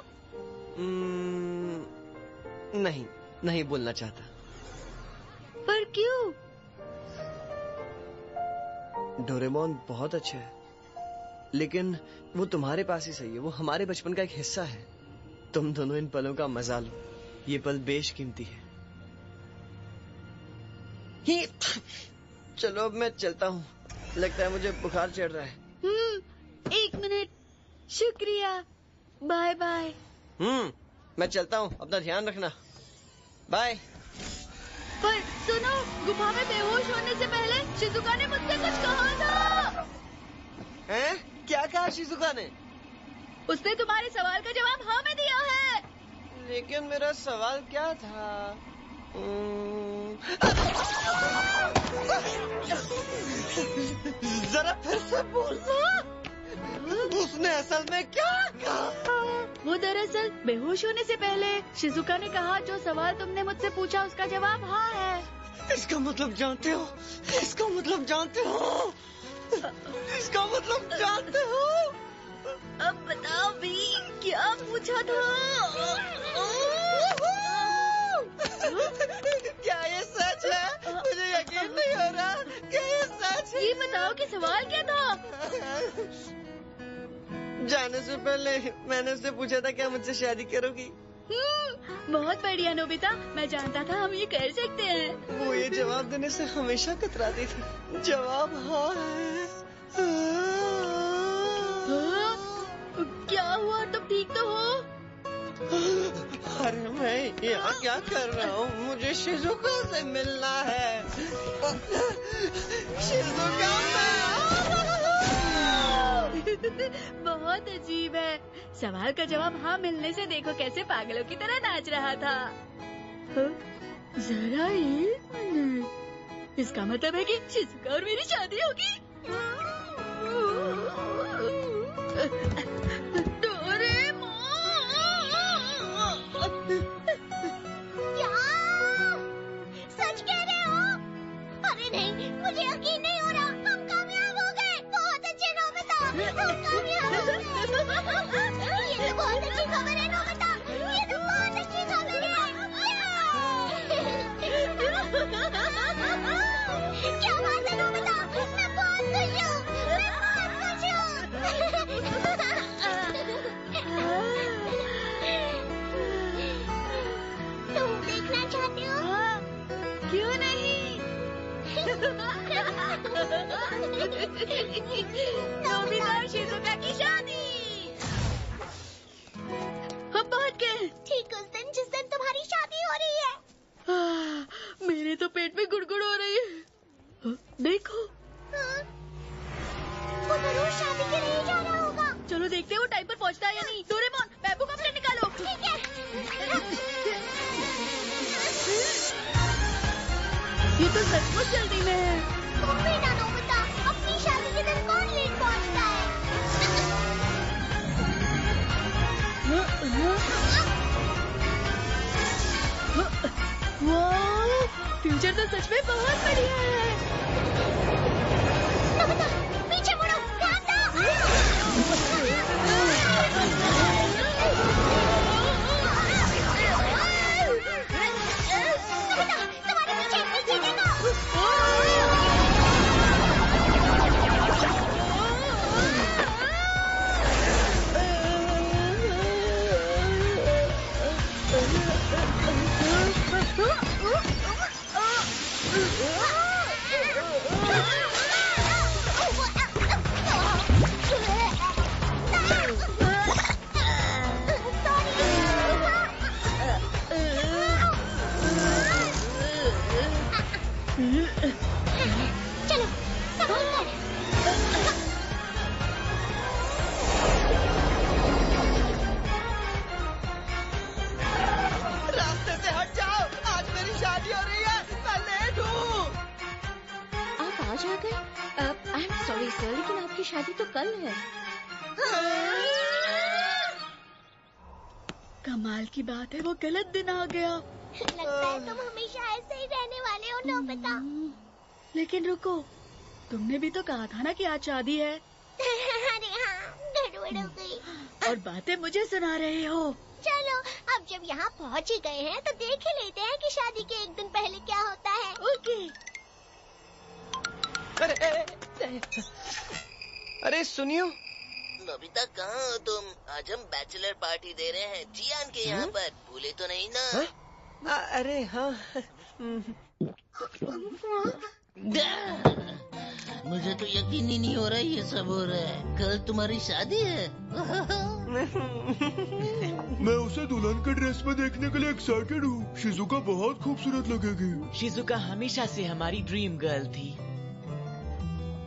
नहीं, नहीं बोलना चाहता। पर क्यों? डोरेमोन बहुत अच्छा है, लेकिन वो तुम्हारे पास ही सही है। वो हमारे बचपन का एक हिस्सा है। तुम दोनों इन पलों का मजा लो। ये पल बेशकीमती है। चलो अब मैं चलता हूँ। लगता है मुझे बुखार चढ़ रहा है। 1 मिनट। शुक्रिया। Bye bye. मैं चलता हूँ। अपना ध्यान रखना। बाय। पर सुनो, गुफा में बेहोश होने से पहले शिजुका ने मुझसे कुछ कहा था। हैं? क्या कहा शिजुका ने? उसने तुम्हारे सवाल का जवाब हाँ में दिया है। लेकिन मेरा सवाल क्या था? जरा फिर से बोलना। उसने असल में क्या कहा? वो दरअसल बेहोश होने से पहले शिजुका ने कहा जो सवाल तुमने मुझसे पूछा उसका जवाब हाँ है। इसका मतलब जानते हो? इसका मतलब जानते हो? इसका मतलब जानते हो? अब बताओ भी, क्या पूछा था? क्या ये सच है? मुझे यकीन नहीं हो रहा। क्या ये सच है? ये बताओ कि सवाल क्या था? जाने से पहले मैंने उससे पूछा था क्या मुझसे शादी करोगी? बहुत बढ़िया नोबिता, मैं जानता था हम ये कर सकते हैं। वो ये जवाब देने से हमेशा कतराती थी। जवाब हाँ है। क्या हुआ? तुम ठीक तो हो? अरे मैं यहाँ क्या कर रहा हूँ? मुझे शिजुका से मिलना है। शिजुका बहुत अजीब है। सवाल का जवाब हाँ मिलने से देखो कैसे पागलों की तरह नाच रहा था। जरा 1 मिनट। इसका मतलब है कि शिजुका और मेरी शादी होगी। क्या? सच कह रहे हो? अरे नहीं, मुझे यकीन नहीं हो रहा। हम कामयाब हो गए। बहुत अच्छे नोबिता, हम कामयाब हो गए। ये तो बहुत अच्छी खबर है नोबिता। ये तो बहुत अच्छी खबर है। क्या बात है नोबिता? मैं बहुत खुश हूँ। मैं बहुत खुश हूँ। नोबिता और शिजुका की शादी। हम पहुंच गए। ठीक उस दिन जिस दिन तुम्हारी शादी हो रही है। मेरे तो पेट में गुड़गुड़ हो रही है। देखो, वो जरूर शादी के लिए जा रहा होगा। चलो देखते हैं वो टाइम पर पहुंचता है या नहीं। डोरेमोन, बैम्बू कॉप्टर निकालो। ठीक है। ये तो सचमुच जल्दी में है। तुम भी ना नोबिता, अपनी शादी के दिन कौन लेट पहुंचता है? वाह, फ्यूचर तो सच में बहुत बढ़िया है। नोबिता, पीछे मुड़ो, ध्यान दो। नोबिता, तुम्हारे पीछे देखो। चलो, संभल कर। रास्ते से हट जाओ, आज मेरी शादी हो रही है, मैं लेट हूँ। आप आज आ गए? आई एम सॉरी सर, लेकिन आपकी शादी तो कल है। कमाल की बात है, वो गलत दिन आ गया। लगता है तुम हमेशा ऐसे ही रहने वाले हो नोबिता। लेकिन रुको, तुमने भी तो कहा था ना कि आज शादी है। अरे हाँ, गड़बड़ हो गई। और बातें मुझे सुना रहे हो। चलो, अब जब यहाँ पहुँच ही गए हैं तो देख ही लेते हैं कि शादी के एक दिन पहले क्या होता है। ओके। अरे सुनियो। नोबिता कहाँ हो तुम? आज हम बैचलर पार्टी दे रहे हैं जियान के यहाँ पर, भूले तो नहीं ना? अरे हाँ। मुझे तो यकीन ही नहीं हो रहा ये सब हो रहा है। कल तुम्हारी शादी है? मैं उसे दुल्हन के ड्रेस में देखने के लिए एक्साइटेड हूँ। शिजुका बहुत खूबसूरत लगेगी। शिजुका हमेशा से हमारी ड्रीम गर्ल थी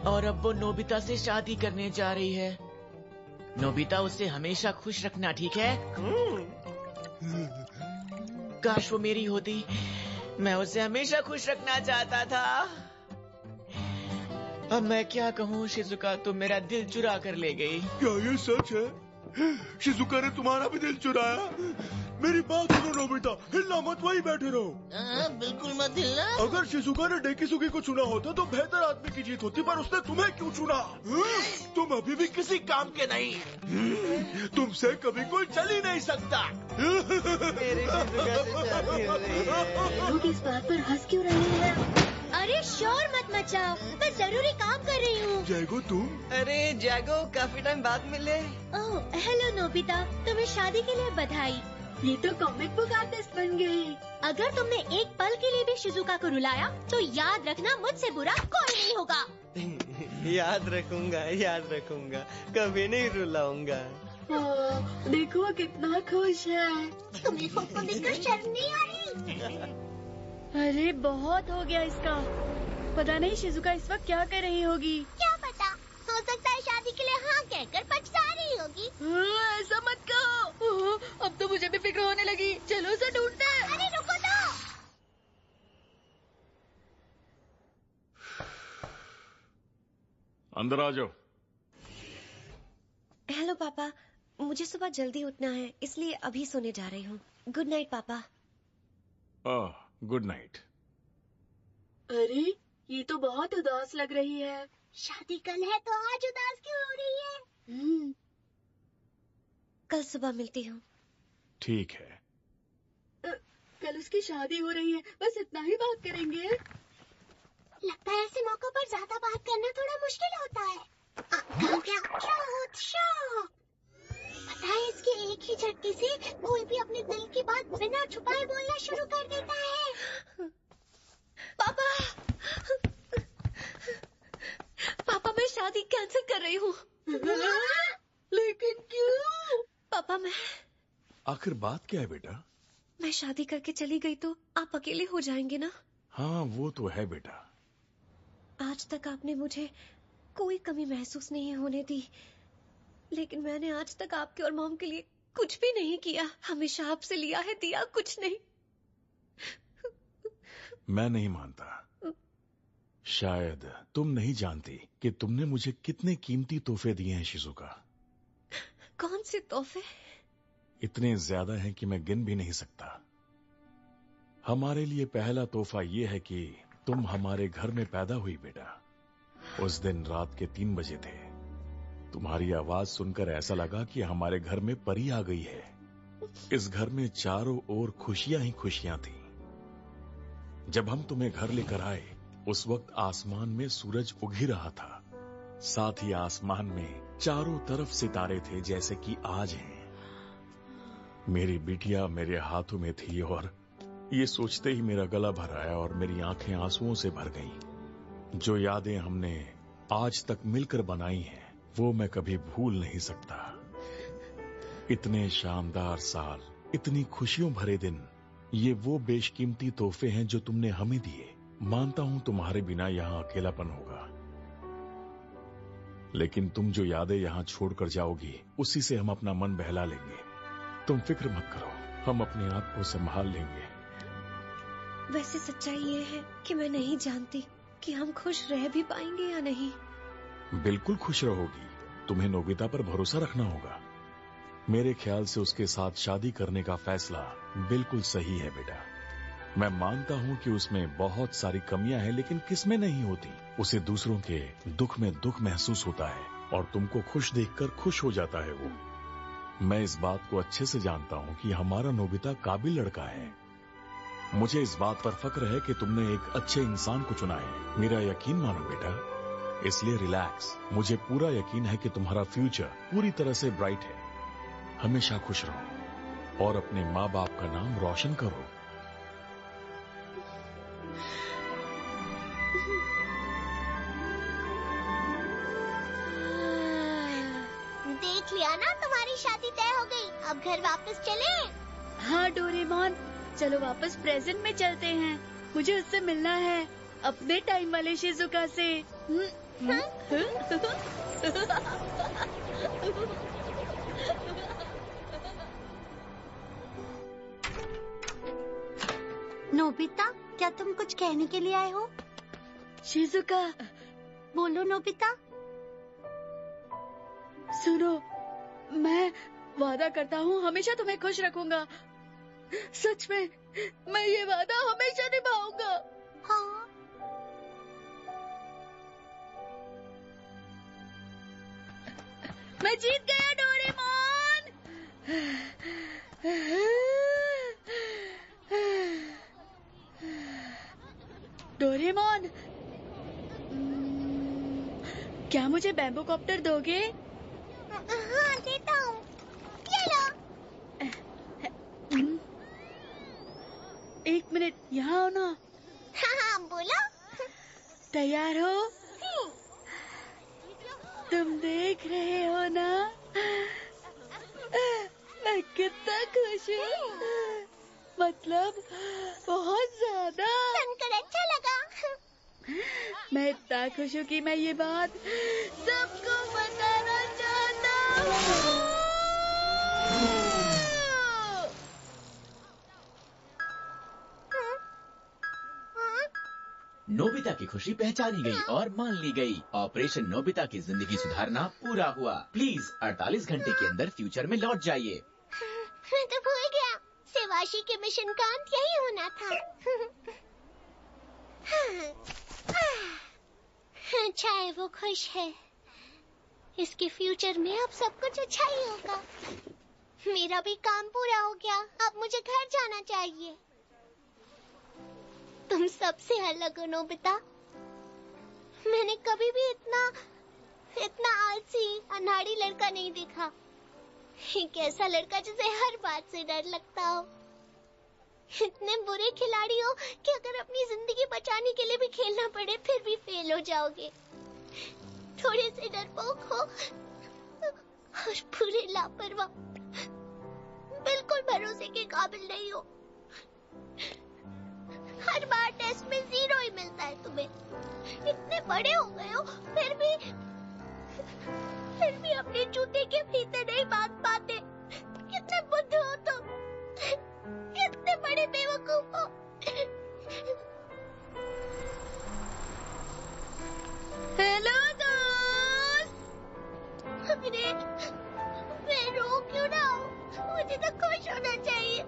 और अब वो नोबिता से शादी करने जा रही है। नोबिता उसे हमेशा खुश रखना, ठीक है? काश वो मेरी होती, मैं उसे हमेशा खुश रखना चाहता था। अब मैं क्या कहूँ शिजुका, तुम मेरा दिल चुरा कर ले गई। क्या ये सच है? शिजुका ने तुम्हारा भी दिल चुराया? मेरी बात सुनो नोबिता, हिलना मत, वहीं बैठे रहो। बिल्कुल मत हिलना। अगर शिजुका ने डेकिसुगी को चुना होता तो बेहतर आदमी की जीत होती, पर उसने तुम्हें क्यों चुना? तुम अभी भी किसी काम के नहीं। तुमसे कभी कोई चल ही नहीं सकता। मेरी शिजुका से शादी हो रही है। लोग इस बात पर हंस क्यों रहे हैं? अरे शोर मत मचाओ, मैं जरूरी काम कर रही हूँ। जैगो तुम? अरे जैगो, काफी टाइम बाद मिले। ओह हेलो नोबिता, तुम्हें शादी के लिए बधाई। ये तो कॉमिक बुक आर्टिस्ट बन गई। अगर तुमने एक पल के लिए भी शिजुका को रुलाया तो याद रखना, मुझसे बुरा कोई नहीं होगा। याद रखूंगा, कभी नहीं रुलाऊंगा। देखो कितना खुश है। तुम्हें खुद को देखकर शर्म नहीं आ रही? अरे बहुत हो गया इसका। पता नहीं शिजुका इस वक्त क्या कर रही होगी। क्या पता, हो सकता है शादी के लिए हाँ कहकर पछता रही होगी। ऐसा मत कहो। अब तो मुझे भी फिक्र होने लगी। चलो उसे ढूंढते हैं। अरे रुको तो। अंदर आ जाओ। हेलो पापा, मुझे सुबह जल्दी उठना है, इसलिए अभी सोने जा रही हूँ। गुड नाइट पापा। Good night. अरे ये तो बहुत उदास लग रही है। शादी कल है तो आज उदास क्यों हो रही है? कल सुबह मिलती हूँ। ठीक है। कल उसकी शादी हो रही है, बस इतना ही बात करेंगे। लगता है ऐसे मौकों पर ज्यादा बात करना थोड़ा मुश्किल होता है। पता है इसके एक ही झटके से कोई भी अपने दिल की बात बिना छुपाए बोलना शुरू कर देता है। पापा, पापा मैं शादी कर रही हूँ। लेकिन क्यों? पापा, आखिर बात क्या है बेटा? मैं शादी करके चली गई तो आप अकेले हो जाएंगे ना? हाँ, वो तो है बेटा। आज तक आपने मुझे कोई कमी महसूस नहीं होने दी, लेकिन मैंने आज तक आपके और मॉम के लिए कुछ भी नहीं किया। हमेशा आपसे लिया है, दिया कुछ नहीं। मैं नहीं मानता। शायद तुम नहीं जानती कि तुमने मुझे कितने कीमती तोहफे दिए हैं शिजुका। कौन से तोहफे? इतने ज्यादा हैं कि मैं गिन भी नहीं सकता। हमारे लिए पहला तोहफा ये है कि तुम हमारे घर में पैदा हुई बेटा। उस दिन रात के 3 बजे थे। तुम्हारी आवाज सुनकर ऐसा लगा कि हमारे घर में परी आ गई है। इस घर में चारों ओर खुशियां ही खुशियां थी। जब हम तुम्हें घर लेकर आए, उस वक्त आसमान में सूरज उग ही रहा था। साथ ही आसमान में चारों तरफ सितारे थे जैसे कि आज हैं। मेरी बिटिया मेरे हाथों में थी और ये सोचते ही मेरा गला भर आया और मेरी आंखें आंसुओं से भर गईं। जो यादें हमने आज तक मिलकर बनाई हैं, वो मैं कभी भूल नहीं सकता। इतने शानदार साल, इतनी खुशियों भरे दिन, ये वो बेशकीमती तोहफे हैं जो तुमने हमें दिए। मानता हूं तुम्हारे बिना यहाँ अकेलापन होगा, लेकिन तुम जो यादें यहाँ छोड़कर जाओगी, उसी से हम अपना मन बहला लेंगे। तुम फिक्र मत करो, हम अपने आप को संभाल लेंगे। वैसे सच्चाई ये है कि मैं नहीं जानती कि हम खुश रह भी पाएंगे या नहीं। बिल्कुल खुश रहोगी। तुम्हें नोबिता पर भरोसा रखना होगा। मेरे ख्याल से उसके साथ शादी करने का फैसला बिल्कुल सही है बेटा। मैं मानता हूँ कि उसमें बहुत सारी कमियां हैं, लेकिन किसमें नहीं होती। उसे दूसरों के दुख में दुख महसूस होता है और तुमको खुश देखकर खुश हो जाता है वो। मैं इस बात को अच्छे से जानता हूँ कि हमारा नोबिता काबिल लड़का है। मुझे इस बात पर फक्र है कि तुमने एक अच्छे इंसान को चुना है। मेरा यकीन मानो बेटा, इसलिए रिलैक्स। मुझे पूरा यकीन है कि तुम्हारा फ्यूचर पूरी तरह से ब्राइट है। हमेशा खुश रहो और अपने माँ बाप का नाम रोशन करो। देख लिया ना, तुम्हारी शादी तय हो गई। अब घर वापस चले? हाँ डोरेमोन, चलो वापस प्रेजेंट में चलते हैं। मुझे उससे मिलना है, अपने टाइम वाले शिजुका से। नोबिता, क्या तुम कुछ कहने के लिए आए हो? शिजुका, बोलो नोबिता। सुनो, मैं वादा करता हूँ हमेशा तुम्हें खुश रखूंगा। सच में, मैं ये वादा हमेशा निभाऊंगा। हाँ। मैं जीत गया डोरेमोन। डोरेमोन, क्या मुझे बैम्बू कॉप्टर दोगे? हाँ, देता हूँ। ये लो। 1 मिनट, यहाँ हो ना? हाँ, बोलो। तैयार हो? तुम देख रहे हो ना, मैं कितना खुश हूँ। मतलब बहुत ज्यादा। सुनकर अच्छा लगा। मैं इतना खुश हूँ कि मैं ये बात सबको बताना चाहता हूँ। नोबिता की खुशी पहचानी गई और मान ली गई। ऑपरेशन नोबिता की जिंदगी सुधारना पूरा हुआ। प्लीज 48 घंटे के अंदर फ्यूचर में लौट जाइए। मैं तो भूल गया, सेवाशी के मिशन का अंत यही होना था। अच्छा है वो खुश है। इसके फ्यूचर में अब सब कुछ अच्छा ही होगा। मेरा भी काम पूरा हो गया, अब मुझे घर जाना चाहिए। तुम सबसे अलग हो नोबिता। मैंने कभी भी इतना आलसी अनाड़ी लड़का नहीं देखा। एक ऐसा लड़का जिसे हर बात से डर लगता हो। इतने बुरे खिलाड़ी हो कि अगर अपनी जिंदगी बचाने के लिए भी खेलना पड़े फिर भी फेल हो जाओगे। थोड़े से डरपोक हो और पूरे लापरवाह, बिल्कुल भरोसे के काबिल नहीं हो। हर बार टेस्ट में 0 ही मिलता है तुम्हें। इतने बड़े हो गए हो फिर भी अपने जूते के फीते नहीं बांध पाते। कितने बुद्धू हो तुम, कितने बड़े बेवकूफ हो। हेलो दोस्त। अरे मैं रो क्यों ना हूँ? मुझे तो खुश होना चाहिए।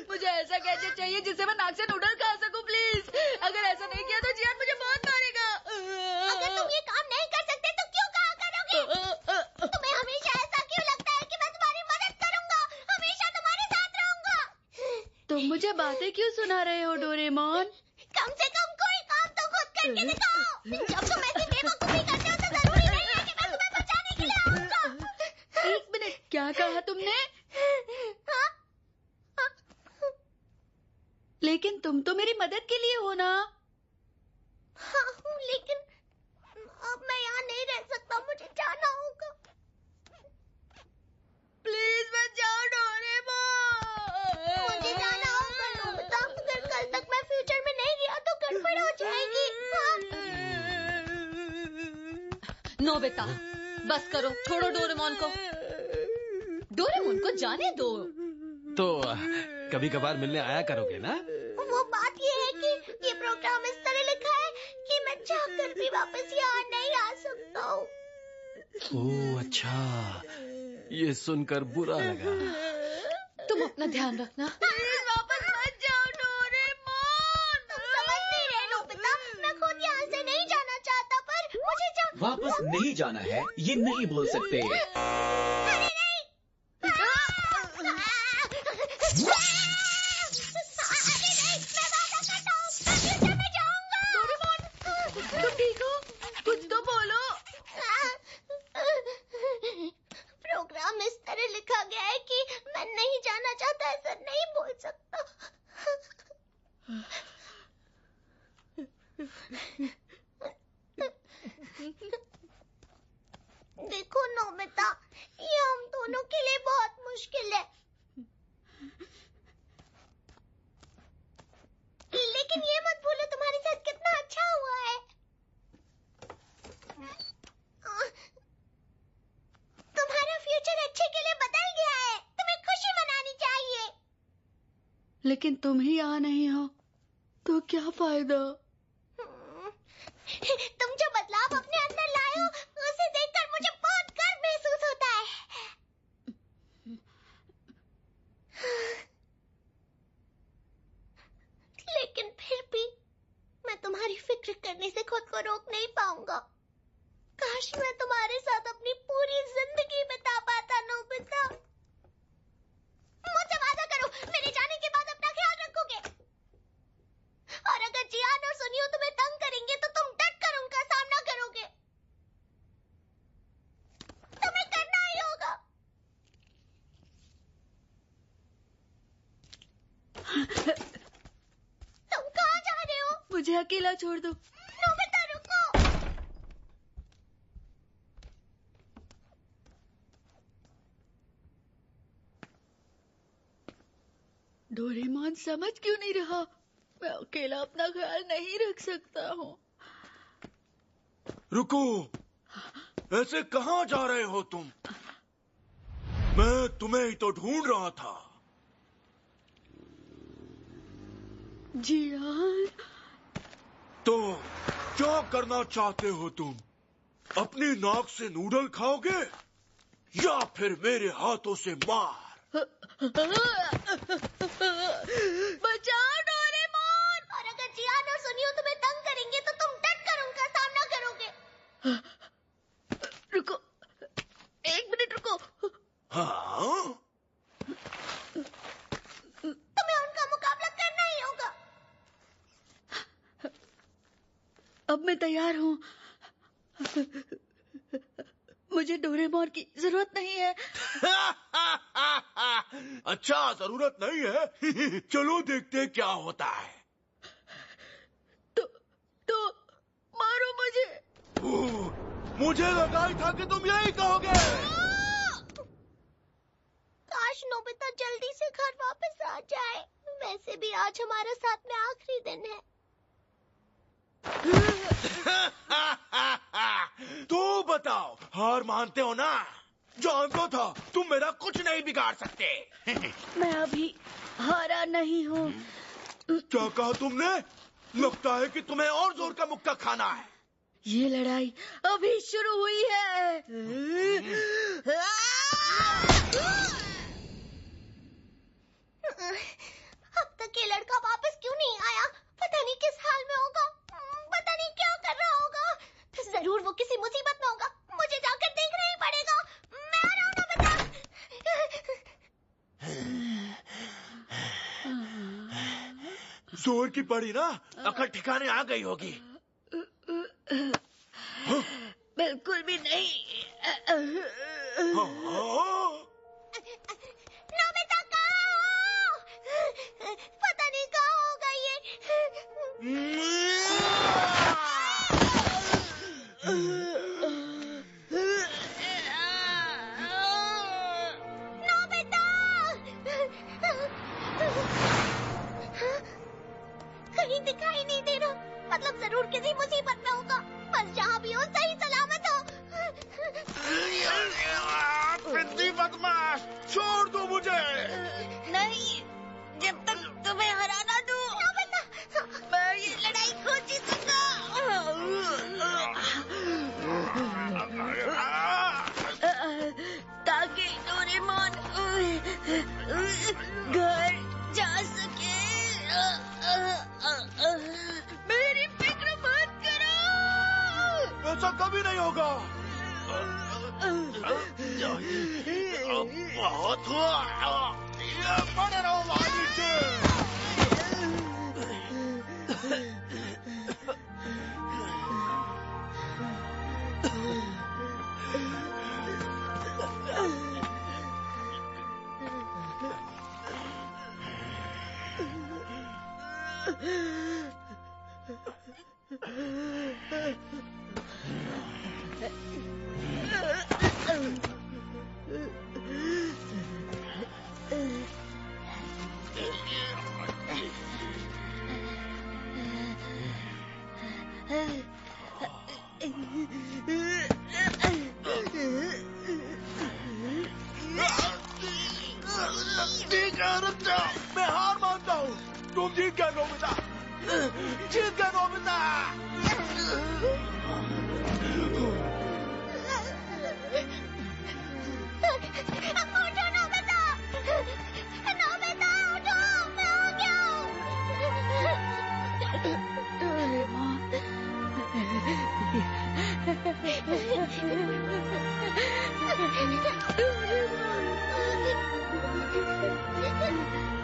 मुझे ऐसा गैजेट चाहिए जिससे मैं नाक से नूडल खा सकूं प्लीज। अगर ऐसा नहीं किया तो जियान मुझे बहुत मारेगा। अगर तुम ये काम नहीं कर सकते तो क्यों कहा करोगे? तुम्हें हमेशा ऐसा क्यों लगता है कि मैं तुम्हारी मदद करूंगा, हमेशा तुम्हारे साथ रहूंगा? तुम मुझे बातें क्यों सुना रहे हो डोरेमोन? कम से कम कोई काम तो खुद करके दिखाओ। जब तुम ऐसी बेवकूफी करते हो तो जरूरी नहीं है कि मैं तुम्हें बचाने के लिए आऊंगा। एक मिनट, क्या कहा तुमने? लेकिन तुम तो मेरी मदद के लिए हो ना? हाँ हूँ, लेकिन अब मैं यहाँ नहीं रह सकता, मुझे जाना होगा। प्लीज मत जाओ डोरेमोन। मुझे जाना होगा नोबिता। अगर कल तक मैं फ्यूचर में नहीं गया तो गड़बड़ हो जाएगी। नोबिता बस करो, छोड़ो डोरेमोन को। डोरेमोन को जाने दो। तो कभी कभार मिलने आया करोगे ना? वो बात ये है कि ये प्रोग्राम इस तरह लिखा है कि मैं चाहकर भी वापस यहाँ नहीं आ सकता हूँ। ओह अच्छा, ये सुनकर बुरा लगा। तुम अपना ध्यान रखना। प्लीज वापस मत जाओ डोरेमोन। तुम समझ नहीं रहे नोबिता, मैं खुद यहाँ से नहीं जाना चाहता, पर मुझे वापस नहीं जाना है ये नहीं बोल सकते। अरे नहीं। तुम ठीक हो? कुछ तो बोलो। प्रोग्राम इस तरह लिखा गया है कि मैं नहीं जाना चाहता, ऐसा नहीं बोल सकता। देखो नोबिता, ये हम दोनों के लिए बहुत मुश्किल है, लेकिन ये मत भूलो तुम्हारे साथ कितना अच्छा हुआ है। तुम्हारा फ्यूचर अच्छे के लिए बदल गया है, तुम्हें खुशी मनानी चाहिए। लेकिन तुम ही यहाँ नहीं हो तो क्या फायदा? तुम जो बदलाव अपने अंदर लाए हो उसे देखकर मुझे बहुत गर्व महसूस होता है। लेकिन फिर भी मैं तुम्हारी फिक्र करने से खुद को रोक नहीं पाऊंगा। काश मैं तुम्हारे साथ अपनी पूरी जिंदगी बिता पाता नोबिता। मुझसे वादा करो, मेरे जाने के बाद अपना ख्याल रखोगे। और अगर जियान और सुनियो तुम्हें तंग करेंगे तो तुम डट कर उनका सामना करोगे। तुम्हें करना ही होगा। तुम कहाँ जा रहे हो? मुझे अकेला छोड़ दो। नोबिता रुको। डोरेमोन समझ क्यों नहीं रहा? मैं अकेला अपना ख्याल नहीं रख सकता हूँ। रुको, ऐसे कहाँ जा रहे हो तुम? मैं तुम्हें ही तो ढूंढ रहा था। जियान, तो क्या करना चाहते हो तुम? अपनी नाक से नूडल खाओगे या फिर मेरे हाथों से मार? बचाओ डोरेमोन। और अगर जियान और सुनियो तुम्हें तंग करेंगे तो तुम डट कर उनका सामना करोगे। रुको, एक मिनट रुको। हाँ? तुम्हें उनका मुकाबला करना ही होगा। तैयार हूँ। मुझे डोरेमोन की जरूरत नहीं है। अच्छा, जरूरत नहीं है। चलो देखते हैं क्या होता है। तो मारो मुझे। मुझे लगा ही था कि तुम यही कहोगे। काश नोबिता जल्दी से घर वापस आ जाए। वैसे भी आज हमारा साथ में आखिरी दिन है। तो बताओ, हार मानते हो ना? जानता था तुम मेरा कुछ नहीं बिगाड़ सकते। मैं अभी हारा नहीं हूँ। क्या कहा तुमने? लगता है कि तुम्हें और जोर का मुक्का खाना है। ये लड़ाई अभी शुरू हुई है। अब तक ये लड़का वापस क्यों नहीं आया? पता नहीं किस हाल में होगा। पता नहीं क्या कर रहा होगा। जरूर वो किसी मुसीबत में होगा। मुझे जाकर देखना ही पड़ेगा। मैं आ रहा हूँ नोबिता। जोर की पड़ी ना, अकल ठिकाने आ गई होगी। बिल्कुल भी नहीं। नोबिता कहाँ हो? पता नहीं कहाँ होगा ये। नोबिता! कहीं दिखाई नहीं दे रहा। मतलब जरूर किसी मुसीबत में होगा। बस जहाँ भी हो सही सलामत हो। बिंदी बदमाश, छोड़ दो मुझे। नहीं, जब तक तुम्हें हरा ना दूं, मैं ये लड़ाई खो जीतूंगा। ताकि डोरेमोन घर जा सके। मेरी फिक्र मत करो। ऐसा कभी नहीं होगा। बहुत हुआ। बने रहो वहाँ नीचे। मैं हार मानता हूँ। तुम जीत गए नोबिता। जीत गए नोबिता। उठो नोबिता! नोबिता उठो! मैं आ गया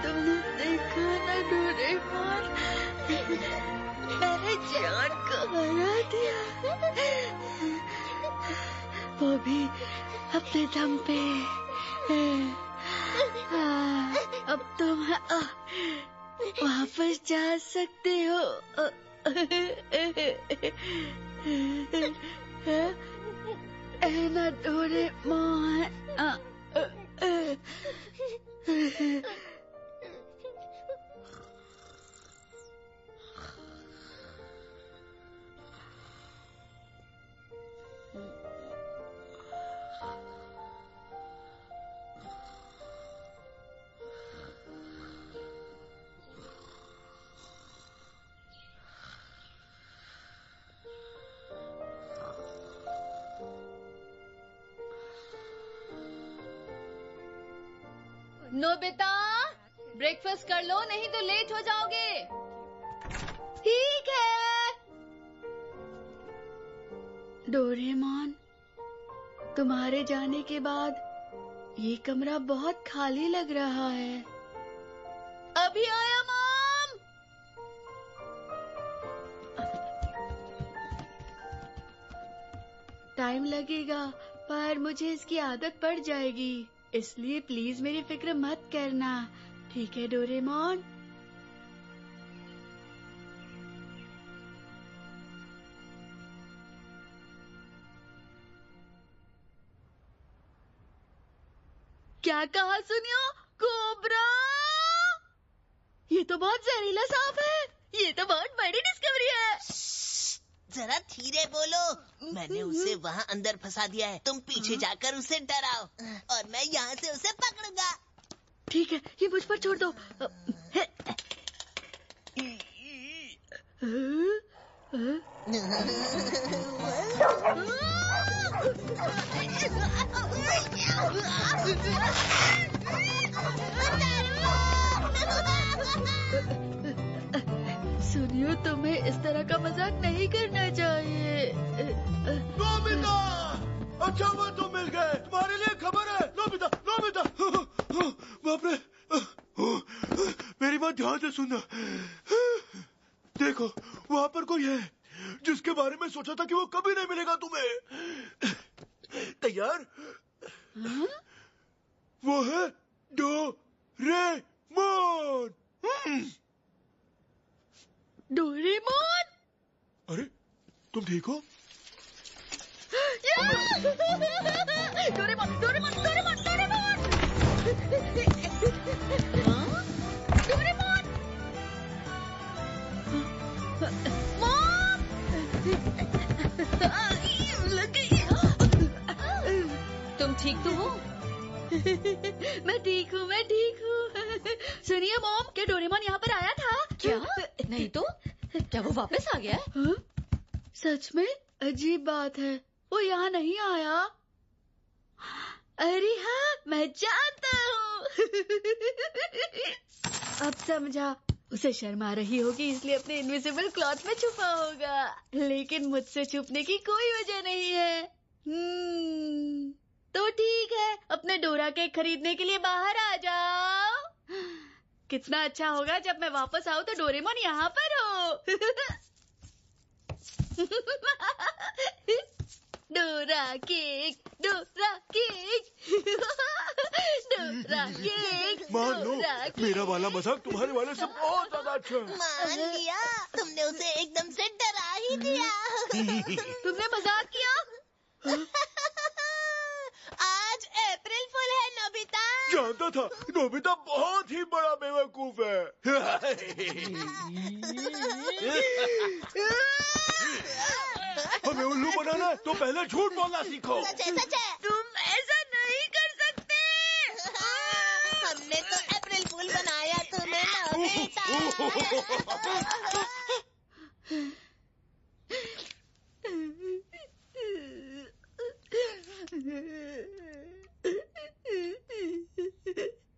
तुमने देखा ना डोरेमोन, मैंने जान को हरा दिया। वो भी अपने दम पे। अब तुम वापस जा सकते हो। है ना डोरेमोन? नोबिता, ब्रेकफास्ट कर लो, नहीं तो लेट हो जाओगे। ठीक है। डोरेमोन, तुम्हारे जाने के बाद ये कमरा बहुत खाली लग रहा है। अभी आया मॉम। टाइम लगेगा, पर मुझे इसकी आदत पड़ जाएगी, इसलिए प्लीज मेरी फिक्र मत करना, ठीक है डोरेमोन? क्या कहा सुनियो? कोबरा? ये तो बहुत जहरीला सांप है। ये तो बहुत बड़ी डिस्कवरी है। जरा धीरे बोलो। मैंने उसे वहाँ अंदर फंसा दिया है। तुम पीछे जाकर उसे डराओ और मैं यहाँ से उसे पकड़ूंगा। ठीक है, ये मुझ पर छोड़ दो। सुनियो, तुम्हें इस तरह का मजाक नहीं करना चाहिए। नोबिता! अच्छा हुआ तुम मिल गए। तुम्हारे लिए खबर है। Nobita, Nobita! बाप रे! मेरी बात ध्यान से सुनना। देखो, वहाँ पर कोई है जिसके बारे में सोचा था कि वो कभी नहीं मिलेगा तुम्हें। तैयार? वो है डोरेमोन। डोरेमोन? अरे, तुम ठीक हो? Doraemon, Doraemon, Doraemon, Doraemon! Doraemon! Mom! लग गई। तुम ठीक तो हो? मैं ठीक हूँ, मैं ठीक हूँ। सुनिए मॉम, क्या डोरेमोन यहाँ पर आया था? क्या? नहीं तो? क्या वो वापस आ गया है? हाँ? सच में? अजीब बात है, वो यहाँ नहीं आया। अरे हाँ, मैं जानता हूँ। अब समझा, उसे शर्म आ रही होगी इसलिए अपने इनविजिबल क्लॉथ में छुपा होगा, लेकिन मुझसे छुपने की कोई वजह नहीं है। तो ठीक है, अपने डोरा केक खरीदने के लिए बाहर आ जाओ। कितना अच्छा होगा जब मैं वापस आऊँ तो डोरेमोन यहाँ पर हो। Dora cake, Dora cake, Dora cake. मान लो, मेरा वाला मजाक तुम्हारे वाले से बहुत ज्यादा अच्छा है। मान लिया, तुमने उसे एकदम से डरा ही दिया। तुमने मजाक किया? आज अप्रैल फूल है नोबिता। जानता था, नोबिता बहुत ही बड़ा बेवकूफ है। हमें उल्लू बनाना है तो पहले झूठ बोलना सीखो। सच है, सच है। तुम ऐसा नहीं कर सकते। हमने तो अप्रैल फूल बनाया तुम्हें नोबिता।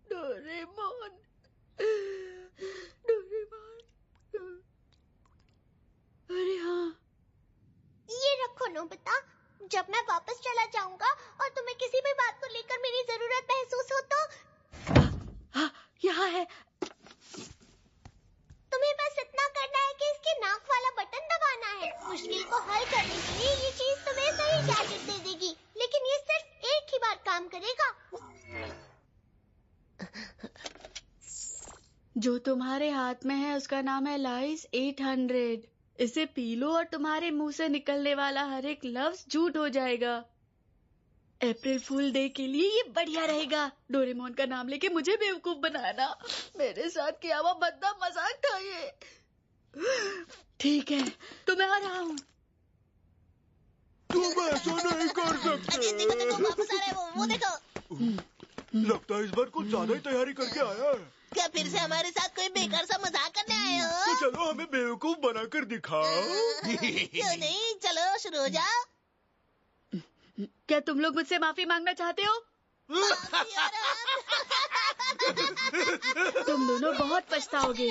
Doraemon, Doraemon. अरे हाँ, ये रखो नोबिता। जब मैं वापस चला जाऊंगा और तुम्हें किसी भी बात को लेकर मेरी जरूरत महसूस हो तो हाँ, यहाँ है। तुम्हें बस इतना करना है कि इसके नाक वाला बटन दबाना है। मुश्किल को हल करने के लिए ये चीज तुम्हें सही गैजेट दे देगी, लेकिन ये सिर्फ एक ही बार काम करेगा। जो तुम्हारे हाथ में है उसका नाम है लाइस 800। इसे पी लो और तुम्हारे मुंह से निकलने वाला हर एक लफ्ज झूठ हो जाएगा। अप्रैल फूल डे के लिए ये बढ़िया रहेगा। डोरेमोन का नाम लेके मुझे बेवकूफ बनाना। मेरे साथ किया हुआ भद्दा मजाक था ये। ठीक है, तो मैं आ रहा हूँ। तुम ऐसा नहीं कर सकते। अरे देखो देखो, वापस आ रहा है वो देखो। लगता है इस बार कुछ ज्यादा ही तैयारी करके आया है। क्या फिर से हमारे साथ कोई बेकार सा मजाक करने आए हो? तो चलो हमें बेवकूफ बनाकर दिखाओ। क्यों नहीं, चलो शुरू हो जाओ। क्या तुम लोग मुझसे माफी मांगना चाहते हो? तुम दोनों बहुत पछताओगे।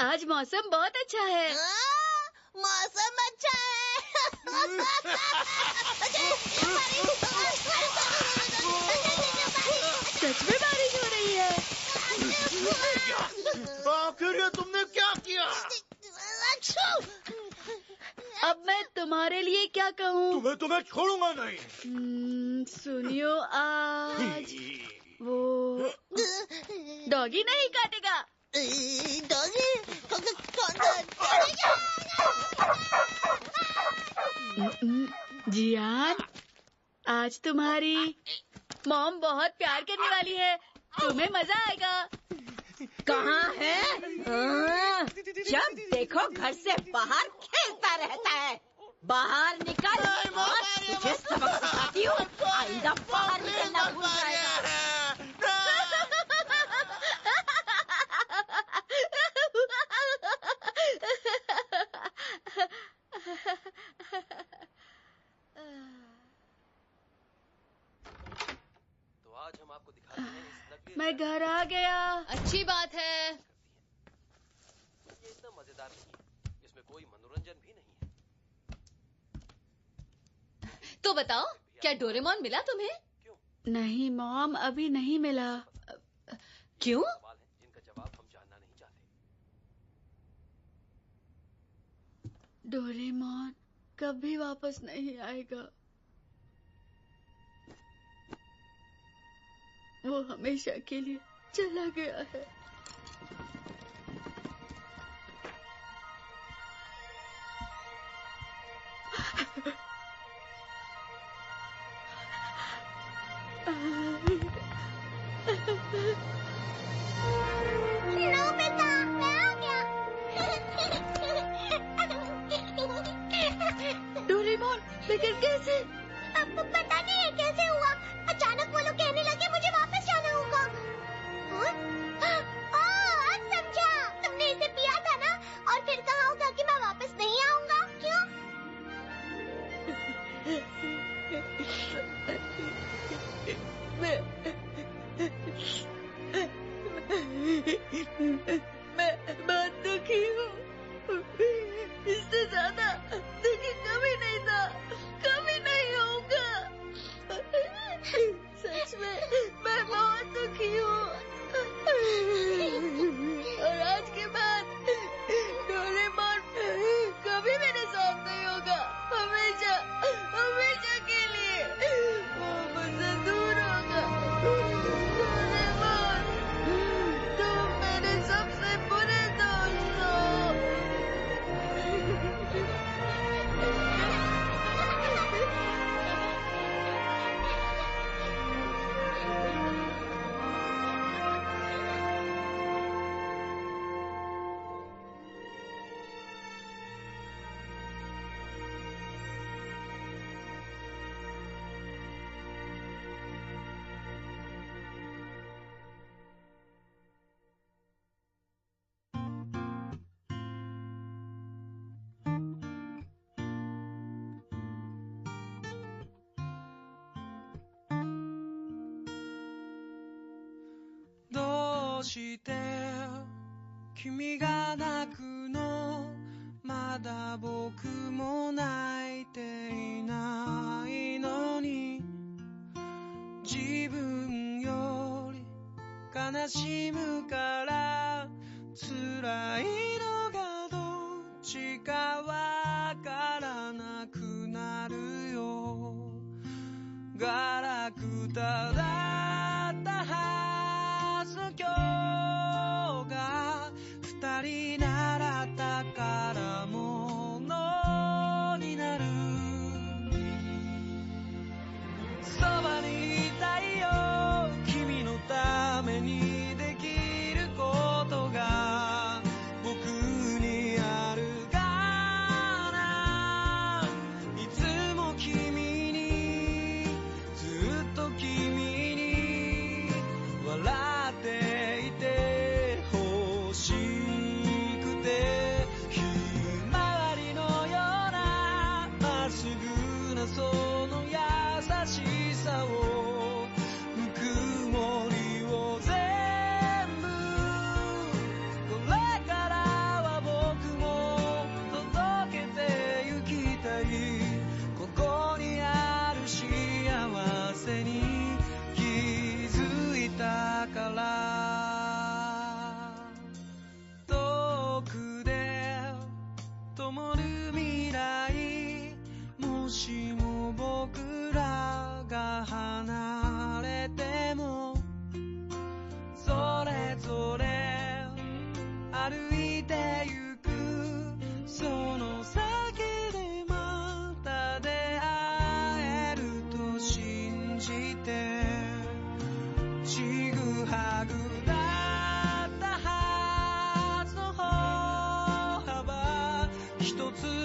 आज मौसम बहुत अच्छा है। मौसम अच्छा है। सच में बारिश हो रही है। आखिर ये तुमने क्या किया? अब मैं तुम्हारे लिए क्या कहूँ? तुम्हें छोड़ूंगा नहीं। सुनियो, आज वो डॉगी नहीं काटेगा। डॉगी जियान, आज तुम्हारी मॉम बहुत प्यार करने वाली है, तुम्हें मजा आएगा। कहाँ है? जब देखो घर से बाहर खेलता रहता है। बाहर निकल, आज तुझे सबक सिखाती हूँ। आइंदा बाहर निकलना भूल जाएगा। तो आज हम आपको दिखाते हैं इस नकली मैं घर आ गया। अच्छी बात है। ये इतना मजेदार नहीं है, इसमें कोई मनोरंजन भी नहीं है। तो बताओ, क्या डोरेमोन मिला तुम्हें? नहीं मॉम, अभी नहीं मिला। क्यों? सवाल है जिनका जवाब हम जानना नहीं चाहते। डोरेमोन कभी वापस नहीं आएगा। वो हमेशा के लिए चला गया है। नोबिता, मैं आ गया। डोरेमोन, लेकिन कैसे? आपको पता नहीं है कैसे हुआ? अचानक वो लोग कहने लगे मुझे वापस जाना होगा। आज समझा, तुमने इसे पिया था ना, और फिर कहा होगा कि मैं वापस नहीं आऊंगा। क्यों? मैं बहुत दुखी हूँ। इससे ज्यादा दुखी कभी नहीं था, कभी नहीं होऊंगा। सच में मैं बहुत दुखी हूँ। और आज के बाद डोरेमोन कभी मेरे साथ नहीं होगा। हमेशा हमेशा के लिए वो मुझसे दूर होगा। डोरेमोन, तुम मेरे सबसे बुरे दोस्त हो।どうして君が泣くのまだ僕も泣いていないのに自分より悲しむから辛いのがどっちかわからなくなるよガラクタだったはずの今日が二人習ったからものになるそばにいたいよ君のためにできることが僕にあるかないつも君にずっと君に一つ